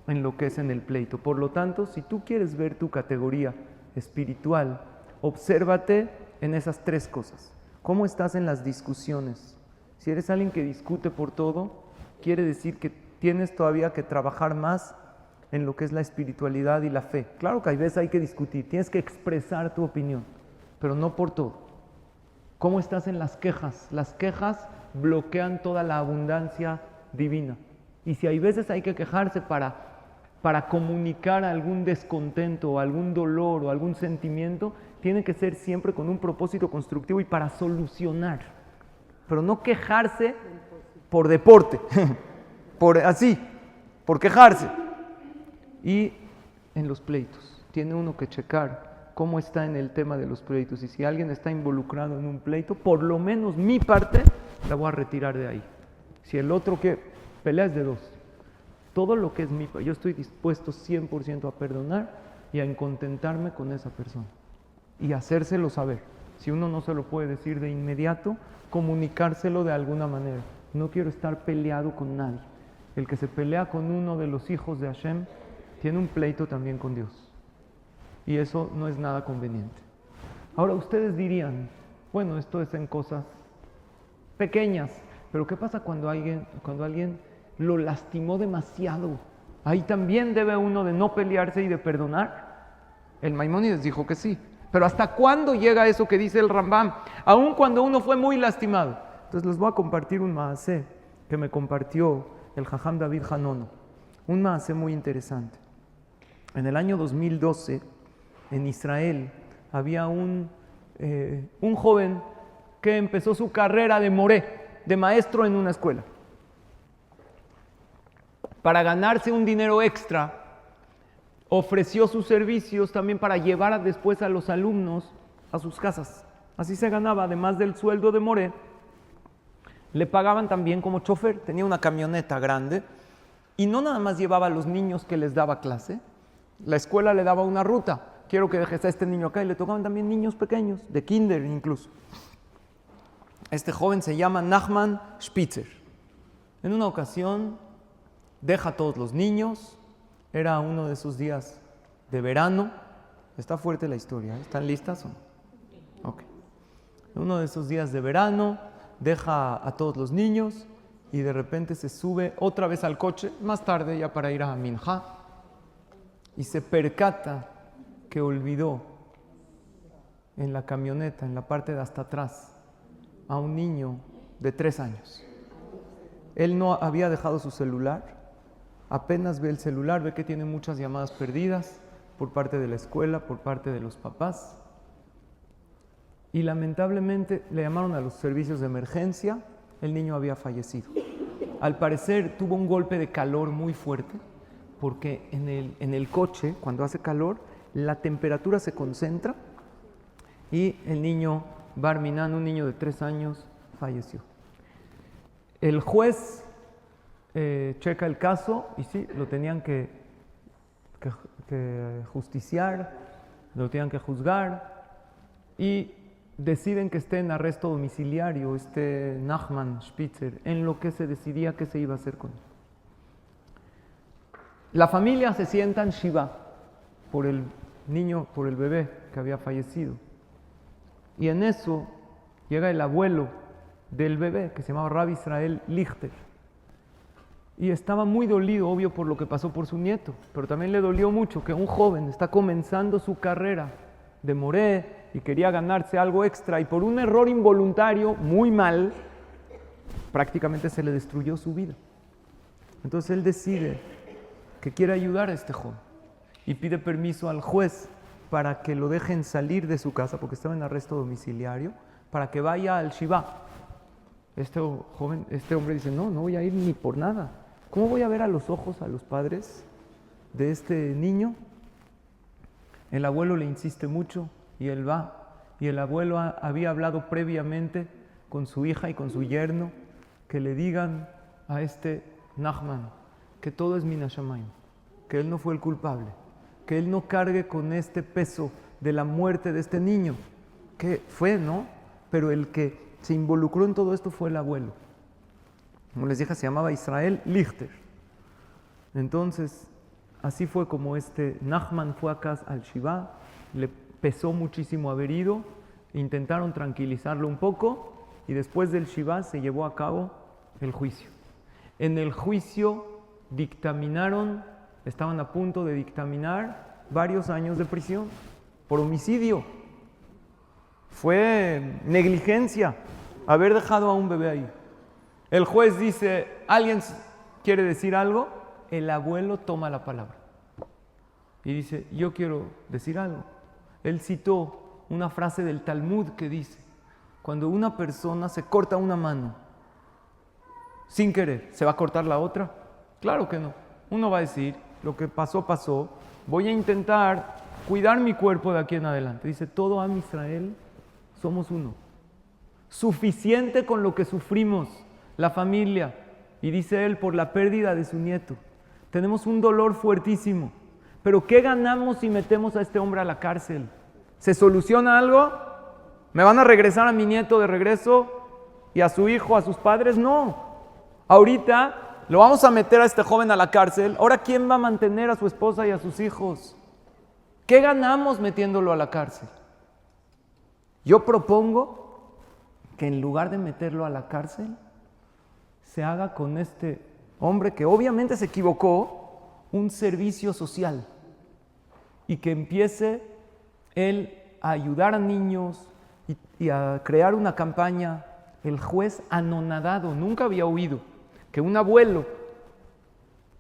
A: en lo que es en el pleito. Por lo tanto, si tú quieres ver tu categoría espiritual, obsérvate en esas tres cosas. ¿Cómo estás en las discusiones? Si eres alguien que discute por todo, quiere decir que tienes todavía que trabajar más en lo que es la espiritualidad y la fe. Claro que hay veces hay que discutir, tienes que expresar tu opinión, pero no por todo. ¿Cómo estás en las quejas? Las quejas bloquean toda la abundancia divina. Y si hay veces hay que quejarse para comunicar algún descontento o algún dolor o algún sentimiento, tiene que ser siempre con un propósito constructivo y para solucionar. Pero no quejarse por deporte, por quejarse. Y en los pleitos, tiene uno que checar cómo está en el tema de los pleitos. Y si alguien está involucrado en un pleito, por lo menos mi parte la voy a retirar de ahí. Si el otro que pelea es de dos, todo lo que es mi parte, yo estoy dispuesto 100% a perdonar y a contentarme con esa persona y hacérselo saber. Si uno no se lo puede decir de inmediato, comunicárselo de alguna manera. No quiero estar peleado con nadie. El que se pelea con uno de los hijos de Hashem tiene un pleito también con Dios. Y eso no es nada conveniente. Ahora ustedes dirían: bueno, esto es en cosas pequeñas, pero ¿qué pasa cuando alguien lo lastimó demasiado? Ahí también debe uno de no pelearse y de perdonar. El Maimónides dijo que sí. Pero ¿hasta cuándo llega eso que dice el Rambam? Aun cuando uno fue muy lastimado. Entonces les voy a compartir un maasé que me compartió el Jajam David Hanono. Un maasé muy interesante. En el año 2012, en Israel, había un joven que empezó su carrera de moré, de maestro en una escuela. Para ganarse un dinero extra, ofreció sus servicios también para llevar después a los alumnos a sus casas. Así se ganaba, además del sueldo de moré, le pagaban también como chofer, tenía una camioneta grande y no nada más llevaba a los niños que les daba clase, la escuela le daba una ruta, quiero que dejes a este niño acá, y le tocaban también niños pequeños, de kinder incluso. Este joven se llama Nachman Spitzer. En una ocasión deja a todos los niños, era uno de esos días de verano, está fuerte la historia, ¿están listas o no? Ok. Uno de esos días de verano, deja a todos los niños y de repente se sube otra vez al coche, más tarde ya para ir a Minjá, y se percata que olvidó en la camioneta, en la parte de hasta atrás, a un niño de 3 años. Él no había dejado su celular, apenas ve el celular, ve que tiene muchas llamadas perdidas por parte de la escuela, por parte de los papás. Y lamentablemente le llamaron a los servicios de emergencia, el niño había fallecido. Al parecer tuvo un golpe de calor muy fuerte, porque en el coche, cuando hace calor, la temperatura se concentra y el niño Barminan, un niño de 3 años, falleció. El juez checa el caso y sí, lo tenían que justiciar, lo tenían que juzgar y deciden que esté en arresto domiciliario este Nachman Spitzer, en lo que se decidía qué se iba a hacer con él. La familia se sienta en Shiva por el niño, por el bebé que había fallecido. Y en eso llega el abuelo del bebé, que se llamaba Rabbi Israel Lichter. Y estaba muy dolido, obvio, por lo que pasó por su nieto, pero también le dolió mucho que un joven está comenzando su carrera de moré y quería ganarse algo extra y por un error involuntario, muy mal, prácticamente se le destruyó su vida. Entonces él decide que quiere ayudar a este joven y pide permiso al juez para que lo dejen salir de su casa, porque estaba en arresto domiciliario, para que vaya al Shiva. Este hombre dice, no voy a ir ni por nada. ¿Cómo voy a ver a los ojos a los padres de este niño? El abuelo le insiste mucho y él va. Y el abuelo había hablado previamente con su hija y con su yerno que le digan a este Nachman que todo es Min Hashamayim, que él no fue el culpable, que él no cargue con este peso de la muerte de este niño, que fue, ¿no? Pero el que se involucró en todo esto fue el abuelo. Como les dije, se llamaba Israel Lichter. Entonces, así fue como este Nachman fue acá al Shiva, le pesó muchísimo haber ido, intentaron tranquilizarlo un poco y después del Shiva se llevó a cabo el juicio. En el juicio estaban a punto de dictaminar varios años de prisión por homicidio. Fue negligencia haber dejado a un bebé ahí. El juez dice, ¿alguien quiere decir algo? El abuelo toma la palabra y dice, yo quiero decir algo. Él citó una frase del Talmud que dice, cuando una persona se corta una mano sin querer, ¿se va a cortar la otra? Claro que no. Uno va a decir, lo que pasó, pasó, voy a intentar cuidar mi cuerpo de aquí en adelante. Dice, todo Am Israel somos uno. Suficiente con lo que sufrimos, la familia, y dice él, por la pérdida de su nieto. Tenemos un dolor fuertísimo, pero ¿qué ganamos si metemos a este hombre a la cárcel? ¿Se soluciona algo? ¿Me van a regresar a mi nieto de regreso? ¿Y a su hijo, a sus padres? No. Ahorita lo vamos a meter a este joven a la cárcel. Ahora, ¿quién va a mantener a su esposa y a sus hijos? ¿Qué ganamos metiéndolo a la cárcel? Yo propongo que en lugar de meterlo a la cárcel, se haga con este hombre que obviamente se equivocó, un servicio social y que empiece él a ayudar a niños y a crear una campaña. El juez anonadado, nunca había oído que un abuelo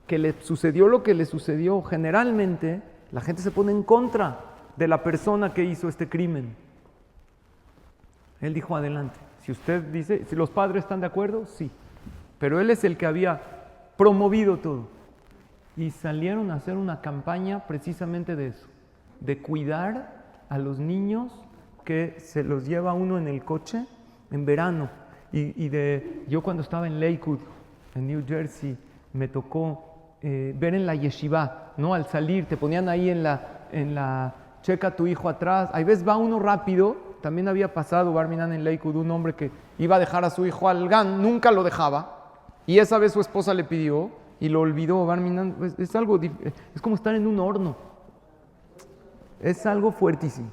A: que le sucedió lo que le sucedió. Generalmente la gente se pone en contra de la persona que hizo este crimen. Él dijo, adelante, si usted dice, si los padres están de acuerdo, sí, pero él es el que había promovido todo. Y salieron a hacer una campaña precisamente de eso, de cuidar a los niños que se los lleva uno en el coche en verano Yo cuando estaba en Lakewood, en New Jersey, me tocó ver en la yeshiva, ¿no? Al salir, te ponían ahí en la checa a tu hijo atrás. Hay veces va uno rápido. También había pasado, Bar Minan en Lakewood, un hombre que iba a dejar a su hijo al GAN, nunca lo dejaba. Y esa vez su esposa le pidió y lo olvidó. Bar Minan, es algo, es como estar en un horno. Es algo fuertísimo.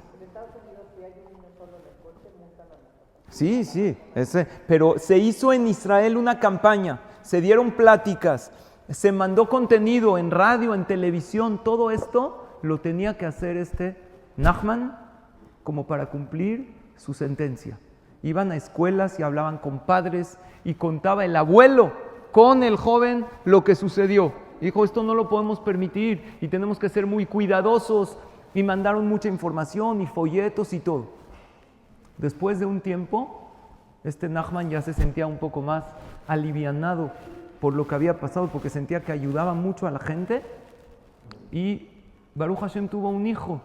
A: Sí, pero se hizo en Israel una campaña, se dieron pláticas, se mandó contenido en radio, en televisión, todo esto lo tenía que hacer este Nachman como para cumplir su sentencia. Iban a escuelas y hablaban con padres y contaba el abuelo con el joven lo que sucedió. Dijo, esto no lo podemos permitir y tenemos que ser muy cuidadosos, y mandaron mucha información y folletos y todo. Después de un tiempo, este Nachman ya se sentía un poco más alivianado por lo que había pasado, porque sentía que ayudaba mucho a la gente. Y Baruch Hashem tuvo un hijo.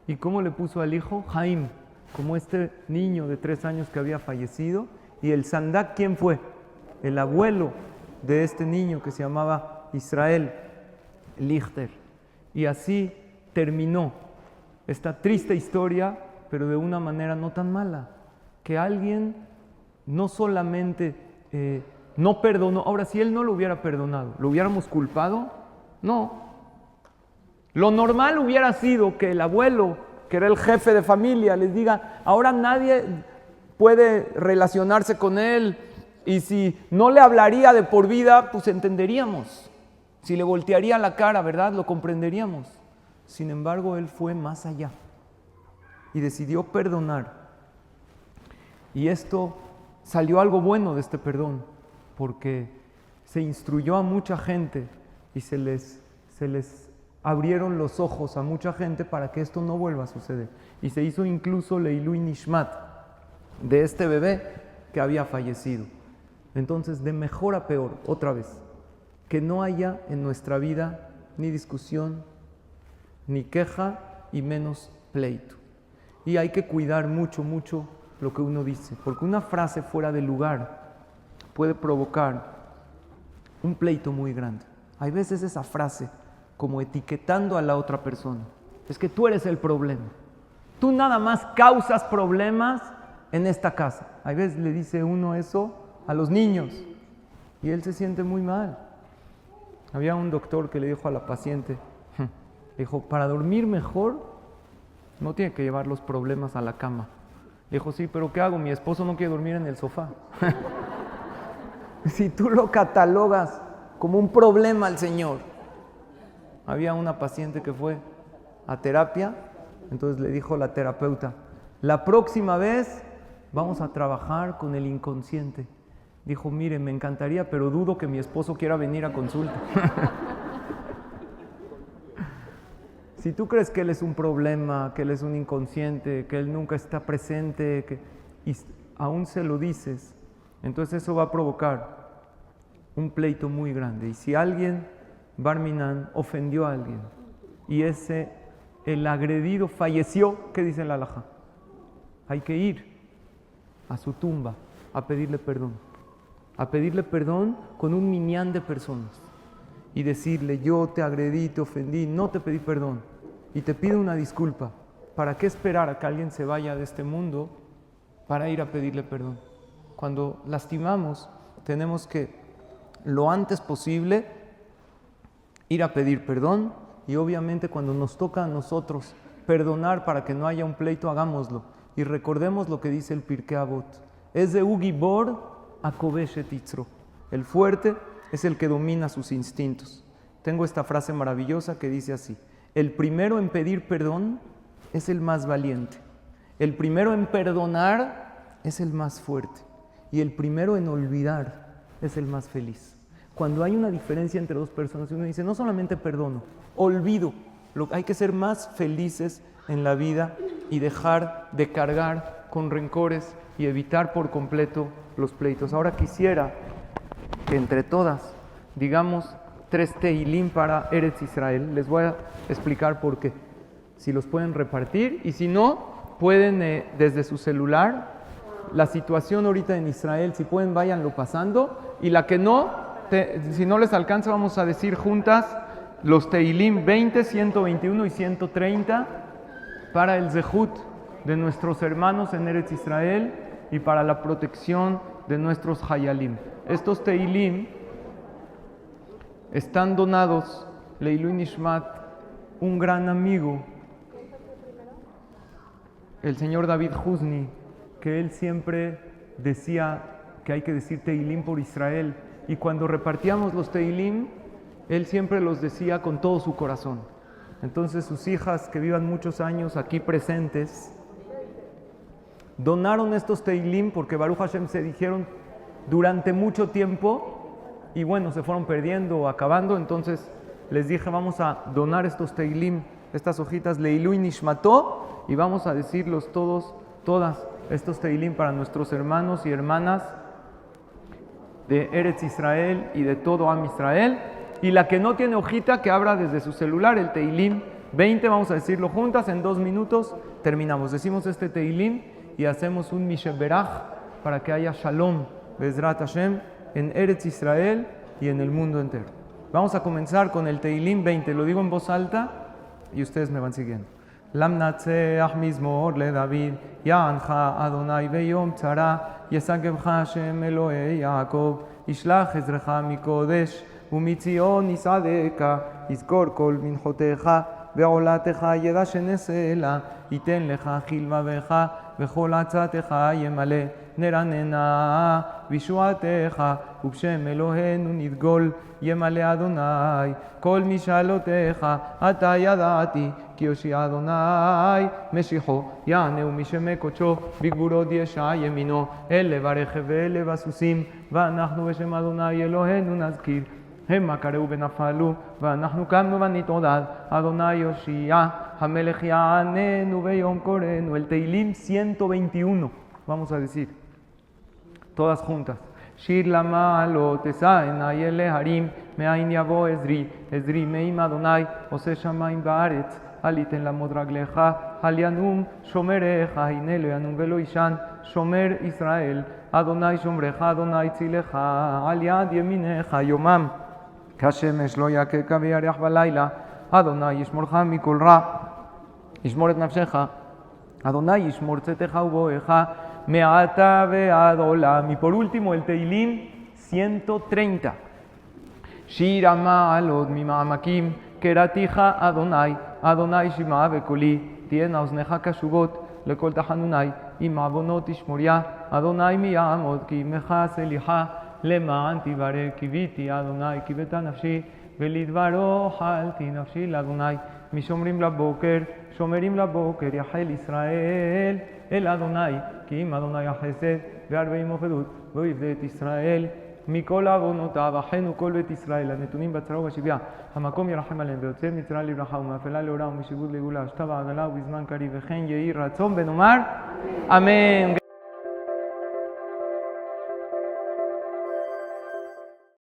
A: ¿Y cómo le puso al hijo? Jaim, como este niño de 3 años que había fallecido. Y el Sandak, ¿quién fue? El abuelo de este niño que se llamaba Israel Lichter. Y así terminó esta triste historia, pero de una manera no tan mala, que alguien no solamente no perdonó. Ahora, si él no lo hubiera perdonado, ¿lo hubiéramos culpado? No. Lo normal hubiera sido que el abuelo, que era el jefe de familia, les diga, ahora nadie puede relacionarse con él, y si no le hablaría de por vida, pues entenderíamos. Si le voltearía la cara, ¿verdad? Lo comprenderíamos. Sin embargo, él fue más allá y decidió perdonar. Y esto salió algo bueno de este perdón, porque se instruyó a mucha gente y se les abrieron los ojos a mucha gente para que esto no vuelva a suceder. Y se hizo incluso Leilui Nishmat de este bebé que había fallecido. Entonces, de mejor a peor, otra vez, que no haya en nuestra vida ni discusión, ni queja y menos pleito. Y hay que cuidar mucho, mucho lo que uno dice, porque una frase fuera de lugar puede provocar un pleito muy grande. Hay veces esa frase como etiquetando a la otra persona. Es que tú eres el problema. Tú nada más causas problemas en esta casa. Hay veces le dice uno eso a los niños y él se siente muy mal. Había un doctor que le dijo a la paciente, dijo, para dormir mejor, no tiene que llevar los problemas a la cama. Dijo, sí, pero ¿qué hago? Mi esposo no quiere dormir en el sofá. Si tú lo catalogas como un problema al Señor. Había una paciente que fue a terapia, entonces le dijo la terapeuta, la próxima vez vamos a trabajar con el inconsciente. Dijo, mire, me encantaría, pero dudo que mi esposo quiera venir a consulta. Si tú crees que él es un problema, que él es un inconsciente, que él nunca está presente, y aún se lo dices, entonces eso va a provocar un pleito muy grande. Y si alguien, Bar Minan, ofendió a alguien y el agredido falleció, ¿qué dice la halajá? Hay que ir a su tumba a pedirle perdón. A pedirle perdón con un minyan de personas. Y decirle, yo te agredí, te ofendí, no te pedí perdón. Y te pido una disculpa. ¿Para qué esperar a que alguien se vaya de este mundo para ir a pedirle perdón? Cuando lastimamos, tenemos que, lo antes posible, ir a pedir perdón. Y obviamente cuando nos toca a nosotros perdonar para que no haya un pleito, hagámoslo. Y recordemos lo que dice el Pirkei Avot. Es de Ugibor a Kobeshet Yitzro. El fuerte es el que domina sus instintos. Tengo esta frase maravillosa que dice así: el primero en pedir perdón es el más valiente. El primero en perdonar es el más fuerte. Y el primero en olvidar es el más feliz. Cuando hay una diferencia entre dos personas, uno dice, no solamente perdono, olvido. Hay que ser más felices en la vida y dejar de cargar con rencores y evitar por completo los pleitos. Ahora quisiera que entre todas digamos 3 Tehilim para Eretz Israel. Les voy a explicar por qué. Si los pueden repartir y si no, pueden desde su celular la situación ahorita en Israel. Si pueden, váyanlo pasando. Y la que no, si no les alcanza, vamos a decir juntas los Teilim 20, 121 y 130 para el Zehut de nuestros hermanos en Eretz Israel y para la protección de nuestros Hayalim. Estos Teilim están donados Leilui Nishmat, un gran amigo, el señor David Husni, que él siempre decía que hay que decir Teilim por Israel, y cuando repartíamos los Teilim, él siempre los decía con todo su corazón. Entonces sus hijas, que vivan muchos años aquí presentes, donaron estos Teilim porque Baruch Hashem se dijeron durante mucho tiempo, y bueno, se fueron perdiendo o acabando. Entonces les dije, vamos a donar estos Teilim, estas hojitas Leilui Nishmató, y vamos a decirlos todas estos Teilim para nuestros hermanos y hermanas de Eretz Israel y de todo Am Israel. Y la que no tiene hojita, que abra desde su celular el Teilim 20, vamos a decirlo juntas, en 2 minutos terminamos. Decimos este Teilim y hacemos un Misheberach para que haya Shalom, Bezrat Hashem, en Eretz Israel y en el mundo entero. Vamos a comenzar con el Teilim 20, lo digo en voz alta y ustedes me van siguiendo. Lamnatzeach mizmor le David, Yancha Adonai beyom tzara, Yesagevcha Hashem Elohei Yaakov, Ishlach Ezrecha mikodesh, Umitzion Isadeka, Izkor kol minchotecha, Veolatecha yeda shenesela, Iten lecha chilvavecha, Vechol atzatecha yemale, Neranena, Vishuatecha, Ubshem Elohenu nidgol, Yemale Adonai, Kol mishalotecha, Ata yadati, Kioshi Adonai, Meshicho, Yaneu Misheme Kocho, Bigburot Yesha Yemino, Ele Vareje Vele Vasusim, Vanachnu Beshem Adonai Elohenu Nazkir, Hema Kareu Benafalu, Vanachnu Kamnu Vanitodad, Adonai Yoshia, Hamelech Yanenu Beyom Korenu, el Teilim 121, vamos a decir, todas juntas. Shir lama lo tesaen ayele harim, me'ain yavo Ezri meim Adonai, ose shamayim ba'aretz, aliten lamod raglecha, al yanum shomerecha, hinelo yanum velo ishan, shomer Israel, Adonai shomrecha, Adonai tzilecha, al yad yeminecha, yomam, kashemesh lo yakeka v'yareach balayla, Adonai yishmorcha mikol ra, yishmor et nafshecha, Adonai yishmor tzetecha uboecha, Me'ata ve'ad olam. Y por último el Teilim 130. Shir ma'alot mima'amakim keratija Adonai, Adonai shima ve'koli, tiena oznecha kashuvot lekol tahanunai, im'avonot ishmoria, Adonai miyamod ki mecha seliha, למען תברר קיוויתי אדוני קיוותה נפשי ולדברו חלתי נפשי לאדוני משומרים לבוקר שומרים לבוקר יחל ישראל אל אדוני כי אם אדוני החסד והרבה עמו פדות והוא יפדה את ישראל מכל עוונותיו אחינו כל בית ישראל הנתונים בצרה ובשביה המקום ירחם עליהם ויוצא מצרה לברכה ומאפלה לאורה ומשיבות לגאולה שתה בעגלה ובזמן קריב וכן יהי רצון ונאמר אמן.